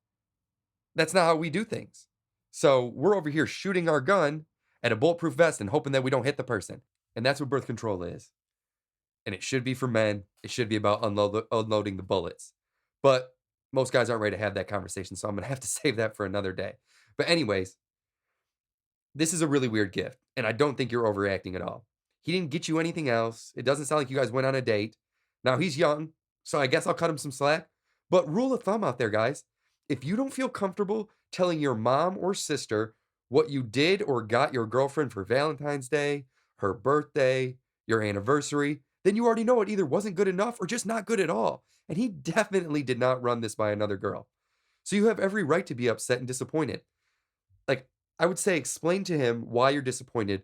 that's not how we do things. So we're over here shooting our gun at a bulletproof vest and hoping that we don't hit the person. And that's what birth control is. And it should be for men. It should be about unloading the bullets. But most guys aren't ready to have that conversation, so I'm going to have to save that for another day. But anyways, this is a really weird gift, and I don't think you're overreacting at all. He didn't get you anything else. It doesn't sound like you guys went on a date. Now, he's young, so I guess I'll cut him some slack. But rule of thumb out there, guys, if you don't feel comfortable telling your mom or sister what you did or got your girlfriend for Valentine's Day, her birthday, your anniversary, then you already know it either wasn't good enough or just not good at all. And he definitely did not run this by another girl. So you have every right to be upset and disappointed. Like, I would say explain to him why you're disappointed,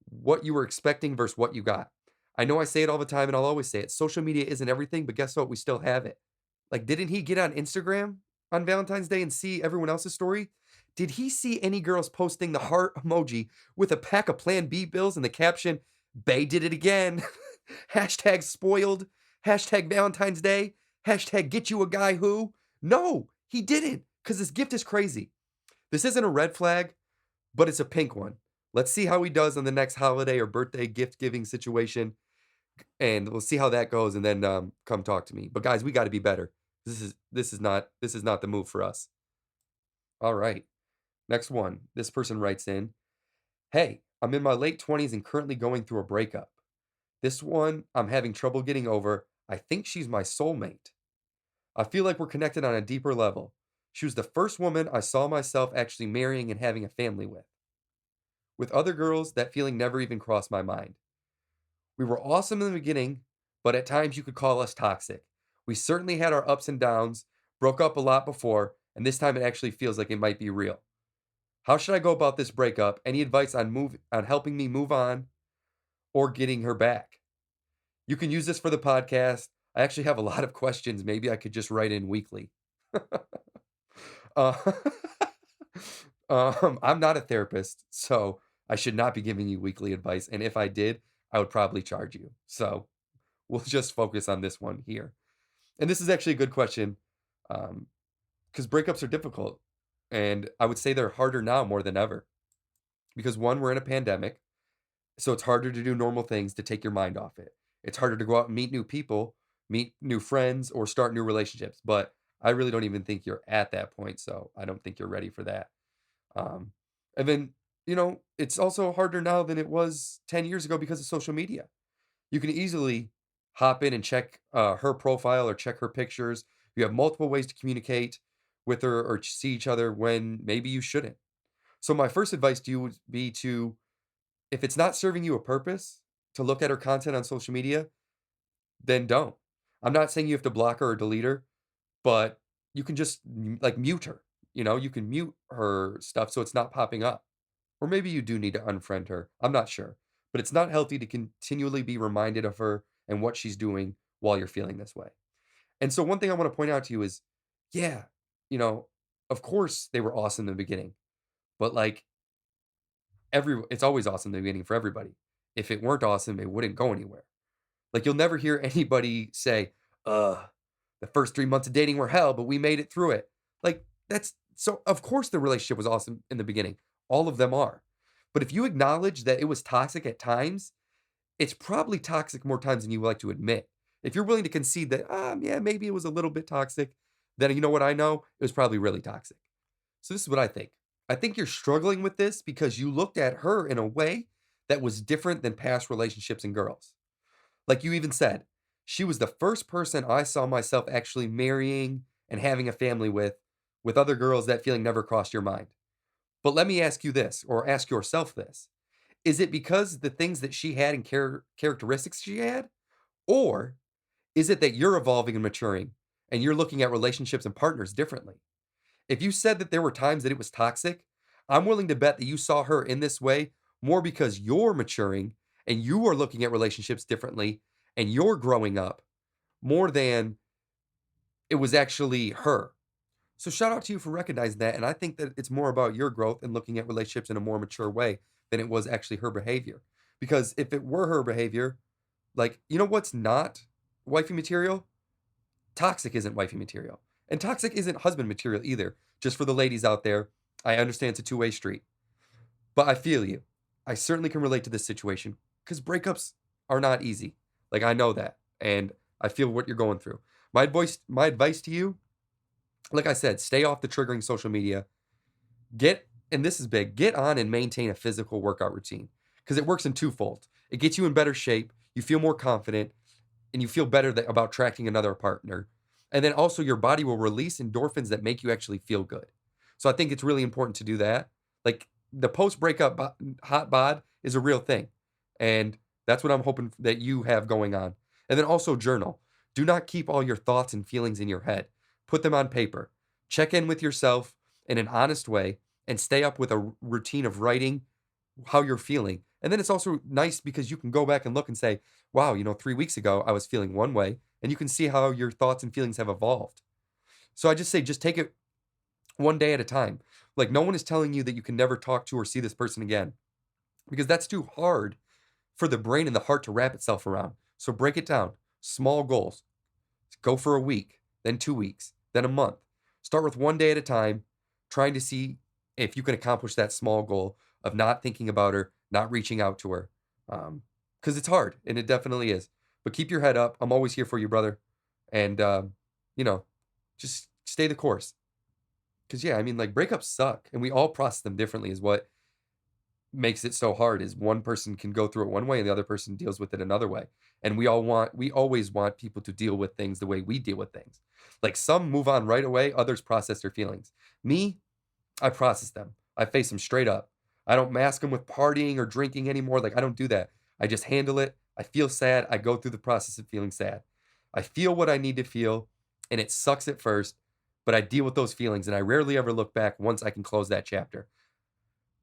what you were expecting versus what you got. I know I say it all the time and I'll always say it. Social media isn't everything, but guess what? We still have it. Like, didn't he get on Instagram on Valentine's Day and see everyone else's story? Did he see any girls posting the heart emoji with a pack of Plan B bills and the caption, "Bae did it again"? Hashtag spoiled. Hashtag Valentine's Day. Hashtag get you a guy who. No, he didn't, because this gift is crazy. This isn't a red flag, but it's a pink one. Let's see how he does on the next holiday or birthday gift giving situation, and we'll see how that goes. And then come talk to me. But guys, we got to be better. This is not the move for us. All right. Next one. This person writes in, "Hey, I'm in my late 20s and currently going through a breakup. This one I'm having trouble getting over. I think she's my soulmate. I feel like we're connected on a deeper level. She was the first woman I saw myself actually marrying and having a family with. With other girls, that feeling never even crossed my mind. We were awesome in the beginning, but at times you could call us toxic. We certainly had our ups and downs, broke up a lot before, and this time it actually feels like it might be real. How should I go about this breakup? Any advice on helping me move on or getting her back? You can use this for the podcast. I actually have a lot of questions. Maybe I could just write in weekly." Uh, I'm not a therapist, so I should not be giving you weekly advice. And if I did, I would probably charge you. So we'll just focus on this one here. And this is actually a good question, because breakups are difficult. And I would say they're harder now more than ever. Because one, we're in a pandemic. So it's harder to do normal things to take your mind off it. It's harder to go out and meet new people, meet new friends, or start new relationships. But I really don't even think you're at that point. So I don't think you're ready for that. Um, and then, it's also harder now than it was 10 years ago because of social media. You can easily hop in and check her profile or check her pictures. You have multiple ways to communicate with her or see each other when maybe you shouldn't. So, my first advice to you would be to, if it's not serving you a purpose to look at her content on social media, then don't. I'm not saying you have to block her or delete her, but you can just like mute her. You can mute her stuff so it's not popping up. Or maybe you do need to unfriend her. I'm not sure. But it's not healthy to continually be reminded of her and what she's doing while you're feeling this way. And so, one thing I want to point out to you is, yeah, you know, of course they were awesome in the beginning, but like it's always awesome in the beginning for everybody. If it weren't awesome, it wouldn't go anywhere. Like, you'll never hear anybody say, the first 3 months of dating were hell, but we made it through it. Like, that's so, of course, the relationship was awesome in the beginning. All of them are. But if you acknowledge that it was toxic at times, it's probably toxic more times than you like to admit. If you're willing to concede that, yeah, maybe it was a little bit toxic, then you know what I know? It was probably really toxic. So this is what I think. I think you're struggling with this because you looked at her in a way that was different than past relationships and girls. Like you even said, she was the first person I saw myself actually marrying and having a family with other girls that feeling never crossed your mind. But let me ask you this, or ask yourself this. Is it because the things that she had and characteristics she had? Or is it that you're evolving and maturing and you're looking at relationships and partners differently? If you said that there were times that it was toxic, I'm willing to bet that you saw her in this way more because you're maturing and you are looking at relationships differently and you're growing up more than it was actually her. So shout out to you for recognizing that. And I think that it's more about your growth and looking at relationships in a more mature way than it was actually her behavior. Because if it were her behavior, like, you know what's not wifey material? Toxic isn't wifey material. And toxic isn't husband material either. Just for the ladies out there, I understand it's a two-way street. But I feel you. I certainly can relate to this situation because breakups are not easy. Like, I know that. And I feel what you're going through. My advice to you, like I said, stay off the triggering social media. And this is big, get on and maintain a physical workout routine because it works in twofold. It gets you in better shape, you feel more confident, and you feel better about tracking another partner. And then also your body will release endorphins that make you actually feel good. So I think it's really important to do that. Like the post breakup hot bod is a real thing. And that's what I'm hoping that you have going on. And then also journal. Do not keep all your thoughts and feelings in your head. Put them on paper. Check in with yourself in an honest way and stay up with a routine of writing how you're feeling. And then it's also nice because you can go back and look and say, wow, 3 weeks ago I was feeling one way, and you can see how your thoughts and feelings have evolved. So I just say, just take it one day at a time. Like no one is telling you that you can never talk to or see this person again because that's too hard for the brain and the heart to wrap itself around. So break it down. Small goals. Go for a week, then 2 weeks, then a month. Start with one day at a time, trying to see if you can accomplish that small goal of not thinking about her, not reaching out to her. Because it's hard, and it definitely is. But keep your head up. I'm always here for you, brother. And, you know, just stay the course. Because, yeah, I mean, like, breakups suck, and we all process them differently is what makes it so hard is one person can go through it one way and the other person deals with it another way. And we always want people to deal with things the way we deal with things. Like some move on right away, others process their feelings. Me, I process them. I face them straight up. I don't mask them with partying or drinking anymore. Like I don't do that. I just handle it. I feel sad. I go through the process of feeling sad. I feel what I need to feel and it sucks at first, but I deal with those feelings and I rarely ever look back once I can close that chapter.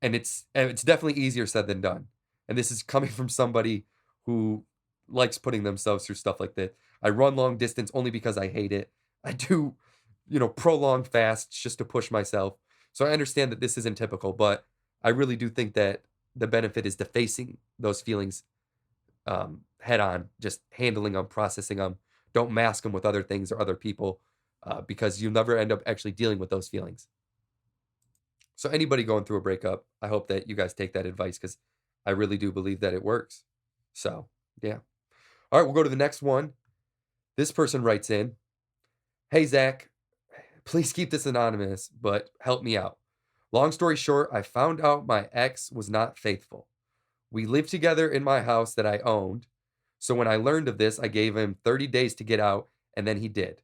And it's definitely easier said than done. And this is coming from somebody who likes putting themselves through stuff like that. I run long distance only because I hate it. I do, prolonged fasts just to push myself. So I understand that this isn't typical, but I really do think that the benefit is to facing those feelings head on, just handling them, processing them. Don't mask them with other things or other people because you'll never end up actually dealing with those feelings. So anybody going through a breakup, I hope that you guys take that advice because I really do believe that it works. So, yeah. All right, we'll go to the next one. This person writes in, "Hey, Zach, please keep this anonymous, but help me out. Long story short, I found out my ex was not faithful. We lived together in my house that I owned. So when I learned of this, I gave him 30 days to get out, and then he did.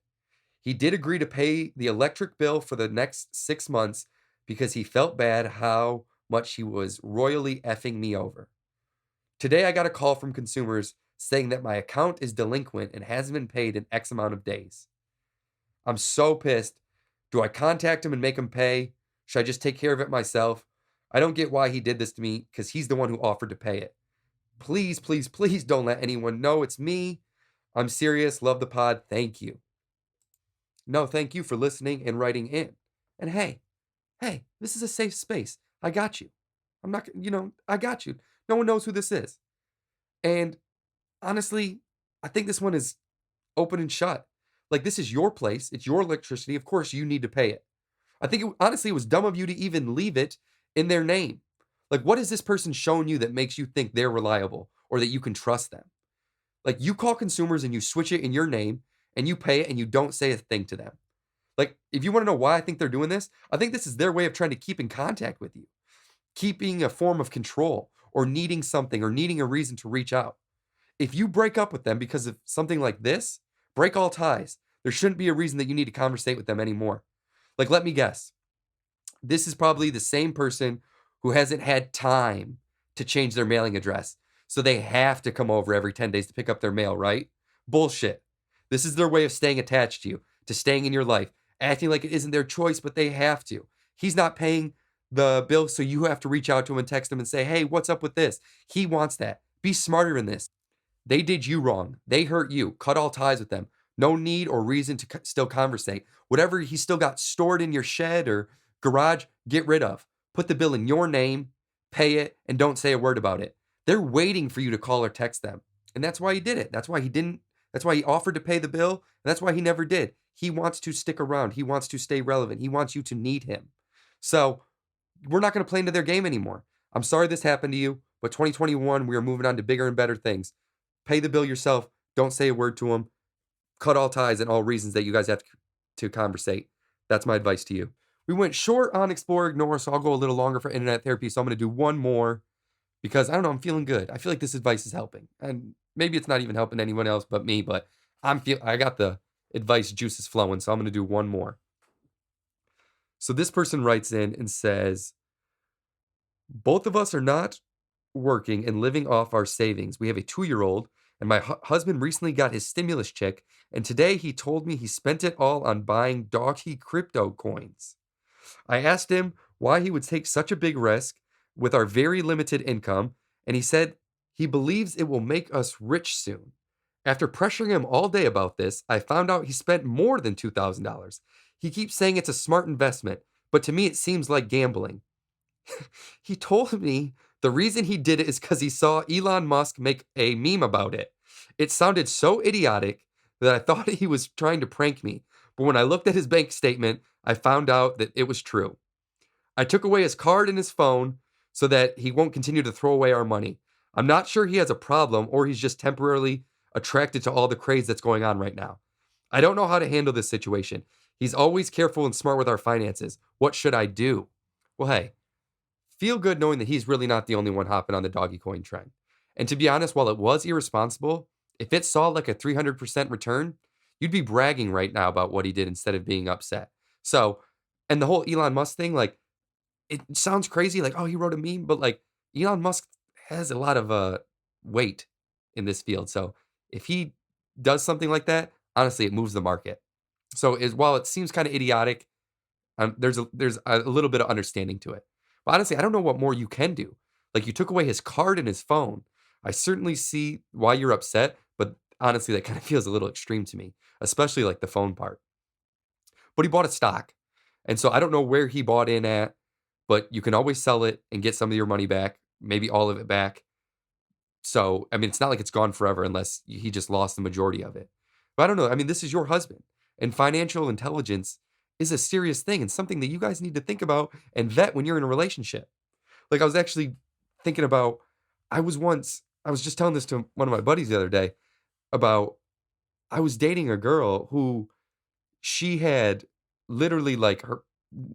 He did agree to pay the electric bill for the next 6 months because he felt bad how much he was royally effing me over. Today, I got a call from consumers saying that my account is delinquent and hasn't been paid in X amount of days. I'm so pissed. Do I contact him and make him pay? Should I just take care of it myself? I don't get why he did this to me because he's the one who offered to pay it. Please, please, please don't let anyone know it's me. I'm serious. Love the pod. Thank you." No, thank you for listening and writing in. And hey, this is a safe space. I got you. I'm not, I got you. No one knows who this is. And honestly, I think this one is open and shut. Like, this is your place. It's your electricity. Of course, you need to pay it. I think, honestly, it was dumb of you to even leave it in their name. Like, what has this person shown you that makes you think they're reliable or that you can trust them? Like, you call consumers and you switch it in your name and you pay it and you don't say a thing to them. Like, if you want to know why I think they're doing this, I think this is their way of trying to keep in contact with you, keeping a form of control or needing something or needing a reason to reach out. If you break up with them because of something like this, break all ties. There shouldn't be a reason that you need to conversate with them anymore. Like, let me guess. This is probably the same person who hasn't had time to change their mailing address. So they have to come over every 10 days to pick up their mail, right? Bullshit. This is their way of staying attached to you, to staying in your life, acting like it isn't their choice, but they have to. He's not paying the bill, so you have to reach out to him and text him and say, "Hey, what's up with this?" He wants that. Be smarter in this. They did you wrong. They hurt you. Cut all ties with them. No need or reason to still conversate. Whatever he's still got stored in your shed or garage, get rid of. Put the bill in your name, pay it, and don't say a word about it. They're waiting for you to call or text them. And that's why he did it. That's why he didn't. That's why he offered to pay the bill. And that's why he never did. He wants to stick around. He wants to stay relevant. He wants you to need him. So we're not going to play into their game anymore. I'm sorry this happened to you, but 2021, we are moving on to bigger and better things. Pay the bill yourself. Don't say a word to him. Cut all ties and all reasons that you guys have to conversate. That's my advice to you. We went short on Explore Ignore, so I'll go a little longer for internet therapy. So I'm going to do one more because I don't know, I'm feeling good. I feel like this advice is helping. And maybe it's not even helping anyone else but me, but I got the advice juices flowing, so I'm going to do one more. So this person writes in and says, "Both of us are not working and living off our savings. We have a 2-year-old, and my husband recently got his stimulus check, and today he told me he spent it all on buying doggy crypto coins. I asked him why he would take such a big risk with our very limited income, and he said he believes it will make us rich soon. After pressuring him all day about this, I found out he spent more than $2,000. He keeps saying it's a smart investment, but to me it seems like gambling. He told me the reason he did it is because he saw Elon Musk make a meme about it. It sounded so idiotic that I thought he was trying to prank me. But when I looked at his bank statement, I found out that it was true. I took away his card and his phone so that he won't continue to throw away our money. I'm not sure he has a problem or he's just temporarily attracted to all the craze that's going on right now. I don't know how to handle this situation. He's always careful and smart with our finances. What should I do? Well, hey, feel good knowing that he's really not the only one hopping on the doggy coin trend. And to be honest, while it was irresponsible, if it saw like a 300% return, you'd be bragging right now about what he did instead of being upset. So, and the whole Elon Musk thing, like, it sounds crazy, like, oh, he wrote a meme, but like, Elon Musk has a lot of weight in this field. So, if he does something like that, honestly, it moves the market. So, while it seems kind of idiotic, there's a little bit of understanding to it. But honestly, I don't know what more you can do. Like, you took away his card and his phone. I certainly see why you're upset, but honestly, that kind of feels a little extreme to me, especially like the phone part. But he bought a stock. And so I don't know where he bought in at, but you can always sell it and get some of your money back, maybe all of it back. So, I mean, it's not like it's gone forever unless he just lost the majority of it. But I don't know. I mean, this is your husband, and financial intelligence is a serious thing and something that you guys need to think about and vet when you're in a relationship. Like, I was actually thinking about, I was just telling this to one of my buddies the other day about, I was dating a girl who she had literally like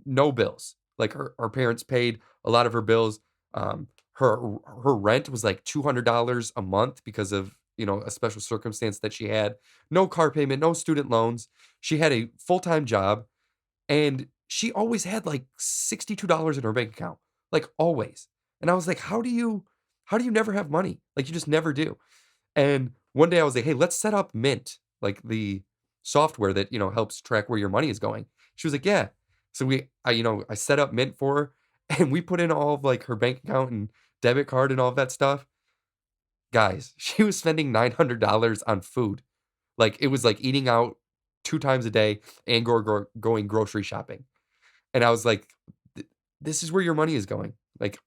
no bills. Like her parents paid a lot of her bills. Her rent was like $200 a month because of, a special circumstance that she had. No car payment, no student loans. She had a full-time job and she always had like $62 in her bank account. Like always. And I was like, how do you never have money? Like you just never do. And one day I was like, "Hey, let's set up Mint, like the software that, helps track where your money is going." She was like, "Yeah." So I set up Mint for her and we put in all of like her bank account and debit card and all of that stuff. Guys, she was spending $900 on food. Like it was like eating out 2 times a day and going grocery shopping. And I was like, This is where your money is going." Like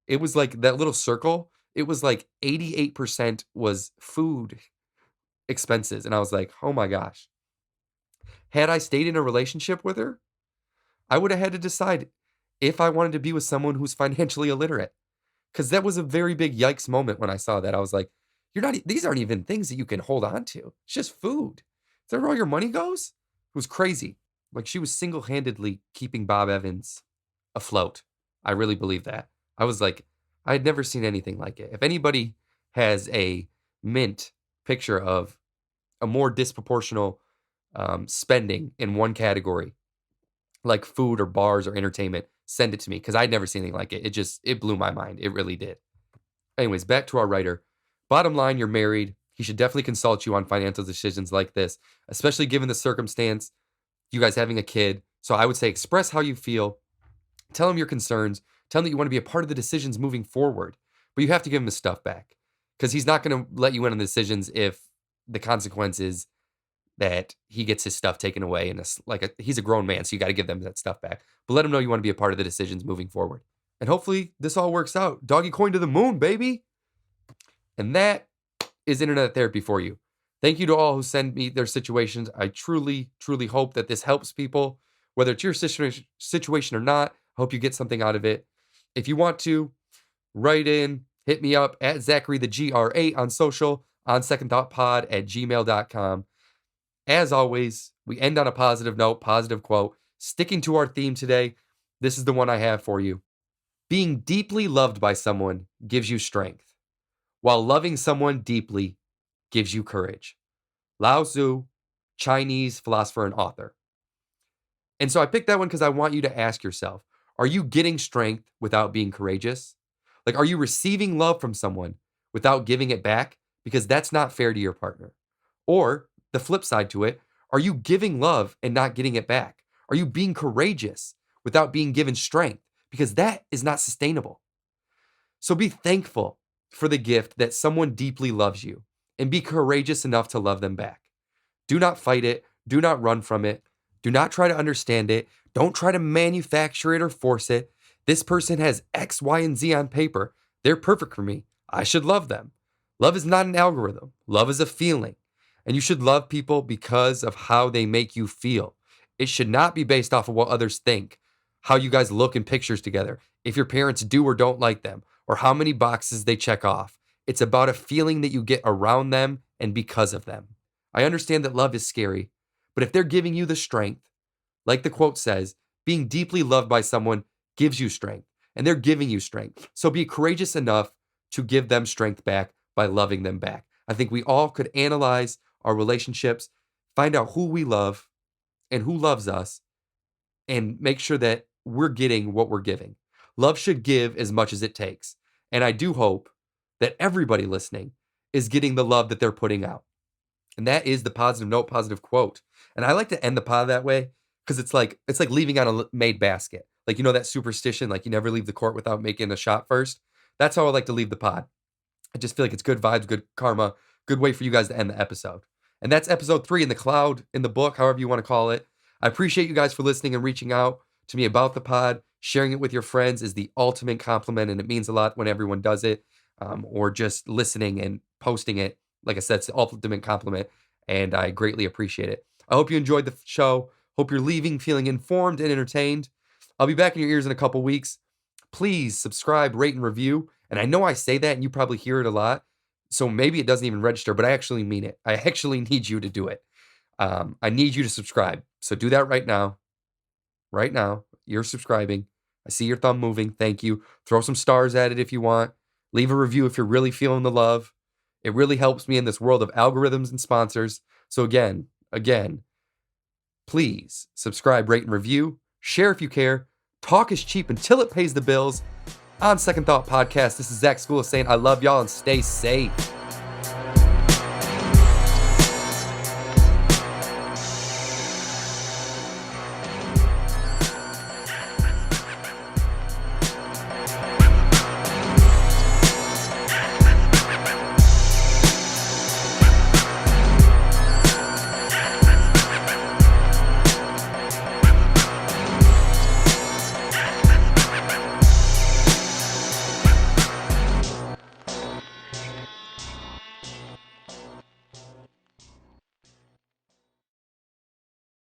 it was like that little circle, it was like 88% was food expenses, and I was like, "Oh my gosh." Had I stayed in a relationship with her, I would have had to decide if I wanted to be with someone who's financially illiterate, because that was a very big yikes moment when I saw that. I was like, "You're not these aren't even things that you can hold on to. It's just food. Is that where all your money goes?" It was crazy. Like, she was single-handedly keeping Bob Evans afloat. I really believe that. I was like, I had never seen anything like it. If anybody has a Mint picture of a more disproportional spending in one category, like food or bars or entertainment, send it to me because I'd never seen anything like it. It blew my mind. It really did. Anyways, back to our writer. Bottom line, you're married. He should definitely consult you on financial decisions like this, especially given the circumstance, you guys having a kid. So I would say express how you feel. Tell him your concerns. Tell him that you want to be a part of the decisions moving forward. But you have to give him his stuff back because he's not going to let you in on the decisions if the consequence is that he gets his stuff taken away. And he's a grown man, so you got to give them that stuff back. But let him know you want to be a part of the decisions moving forward. And hopefully this all works out. Doggy coin to the moon, baby. And that is internet therapy for you. Thank you to all who send me their situations. I truly, truly hope that this helps people, whether it's your situation or not. I hope you get something out of it. If you want to, write in, hit me up at Zachary the GR8 on social, OnSecondThoughtPod@gmail.com. As always, we end on a positive note, positive quote. Sticking to our theme today, this is the one I have for you. Being deeply loved by someone gives you strength, while loving someone deeply gives you courage. Lao Tzu, Chinese philosopher and author. And so I picked that one because I want you to ask yourself, are you getting strength without being courageous? Like, are you receiving love from someone without giving it back? Because that's not fair to your partner. Or the flip side to it, are you giving love and not getting it back? Are you being courageous without being given strength? Because that is not sustainable. So be thankful for the gift that someone deeply loves you and be courageous enough to love them back. Do not fight it. Do not run from it. Do not try to understand it. Don't try to manufacture it or force it. This person has X, Y, and Z on paper. They're perfect for me. I should love them. Love is not an algorithm. Love is a feeling. And you should love people because of how they make you feel. It should not be based off of what others think, how you guys look in pictures together, if your parents do or don't like them, or how many boxes they check off. It's about a feeling that you get around them and because of them. I understand that love is scary, but if they're giving you the strength, Like the quote says, being deeply loved by someone gives you strength, and they're giving you strength. So be courageous enough to give them strength back by loving them back. I think we all could analyze our relationships, find out who we love and who loves us, and make sure that we're getting what we're giving. Love should give as much as it takes. And I do hope that everybody listening is getting the love that they're putting out. And that is the positive note, positive quote. And I like to end the pod that way because it's like leaving on a made basket. Like, you know, that superstition, like you never leave the court without making a shot first. That's how I like to leave the pod. I just feel like it's good vibes, good karma, good way for you guys to end the episode. And that's episode 3 in the cloud, in the book, however you want to call it. I appreciate you guys for listening and reaching out to me about the pod. Sharing it with your friends is the ultimate compliment, and it means a lot when everyone does it, or just listening and posting it. Like I said, it's the ultimate compliment, and I greatly appreciate it. I hope you enjoyed the show. Hope you're leaving feeling informed and entertained. I'll be back in your ears in a couple weeks. Please subscribe, rate, and review. And I know I say that, and you probably hear it a lot, so maybe it doesn't even register, but I actually mean it. I actually need you to do it. I need you to subscribe. So do that right now. Right now, you're subscribing. I see your thumb moving. Thank you. Throw some stars at it if you want. Leave a review if you're really feeling the love. It really helps me in this world of algorithms and sponsors. So again, please subscribe, rate, and review. Share if you care. Talk is cheap until it pays the bills. On Second Thought Podcast, this is Zach School saying I love y'all and stay safe.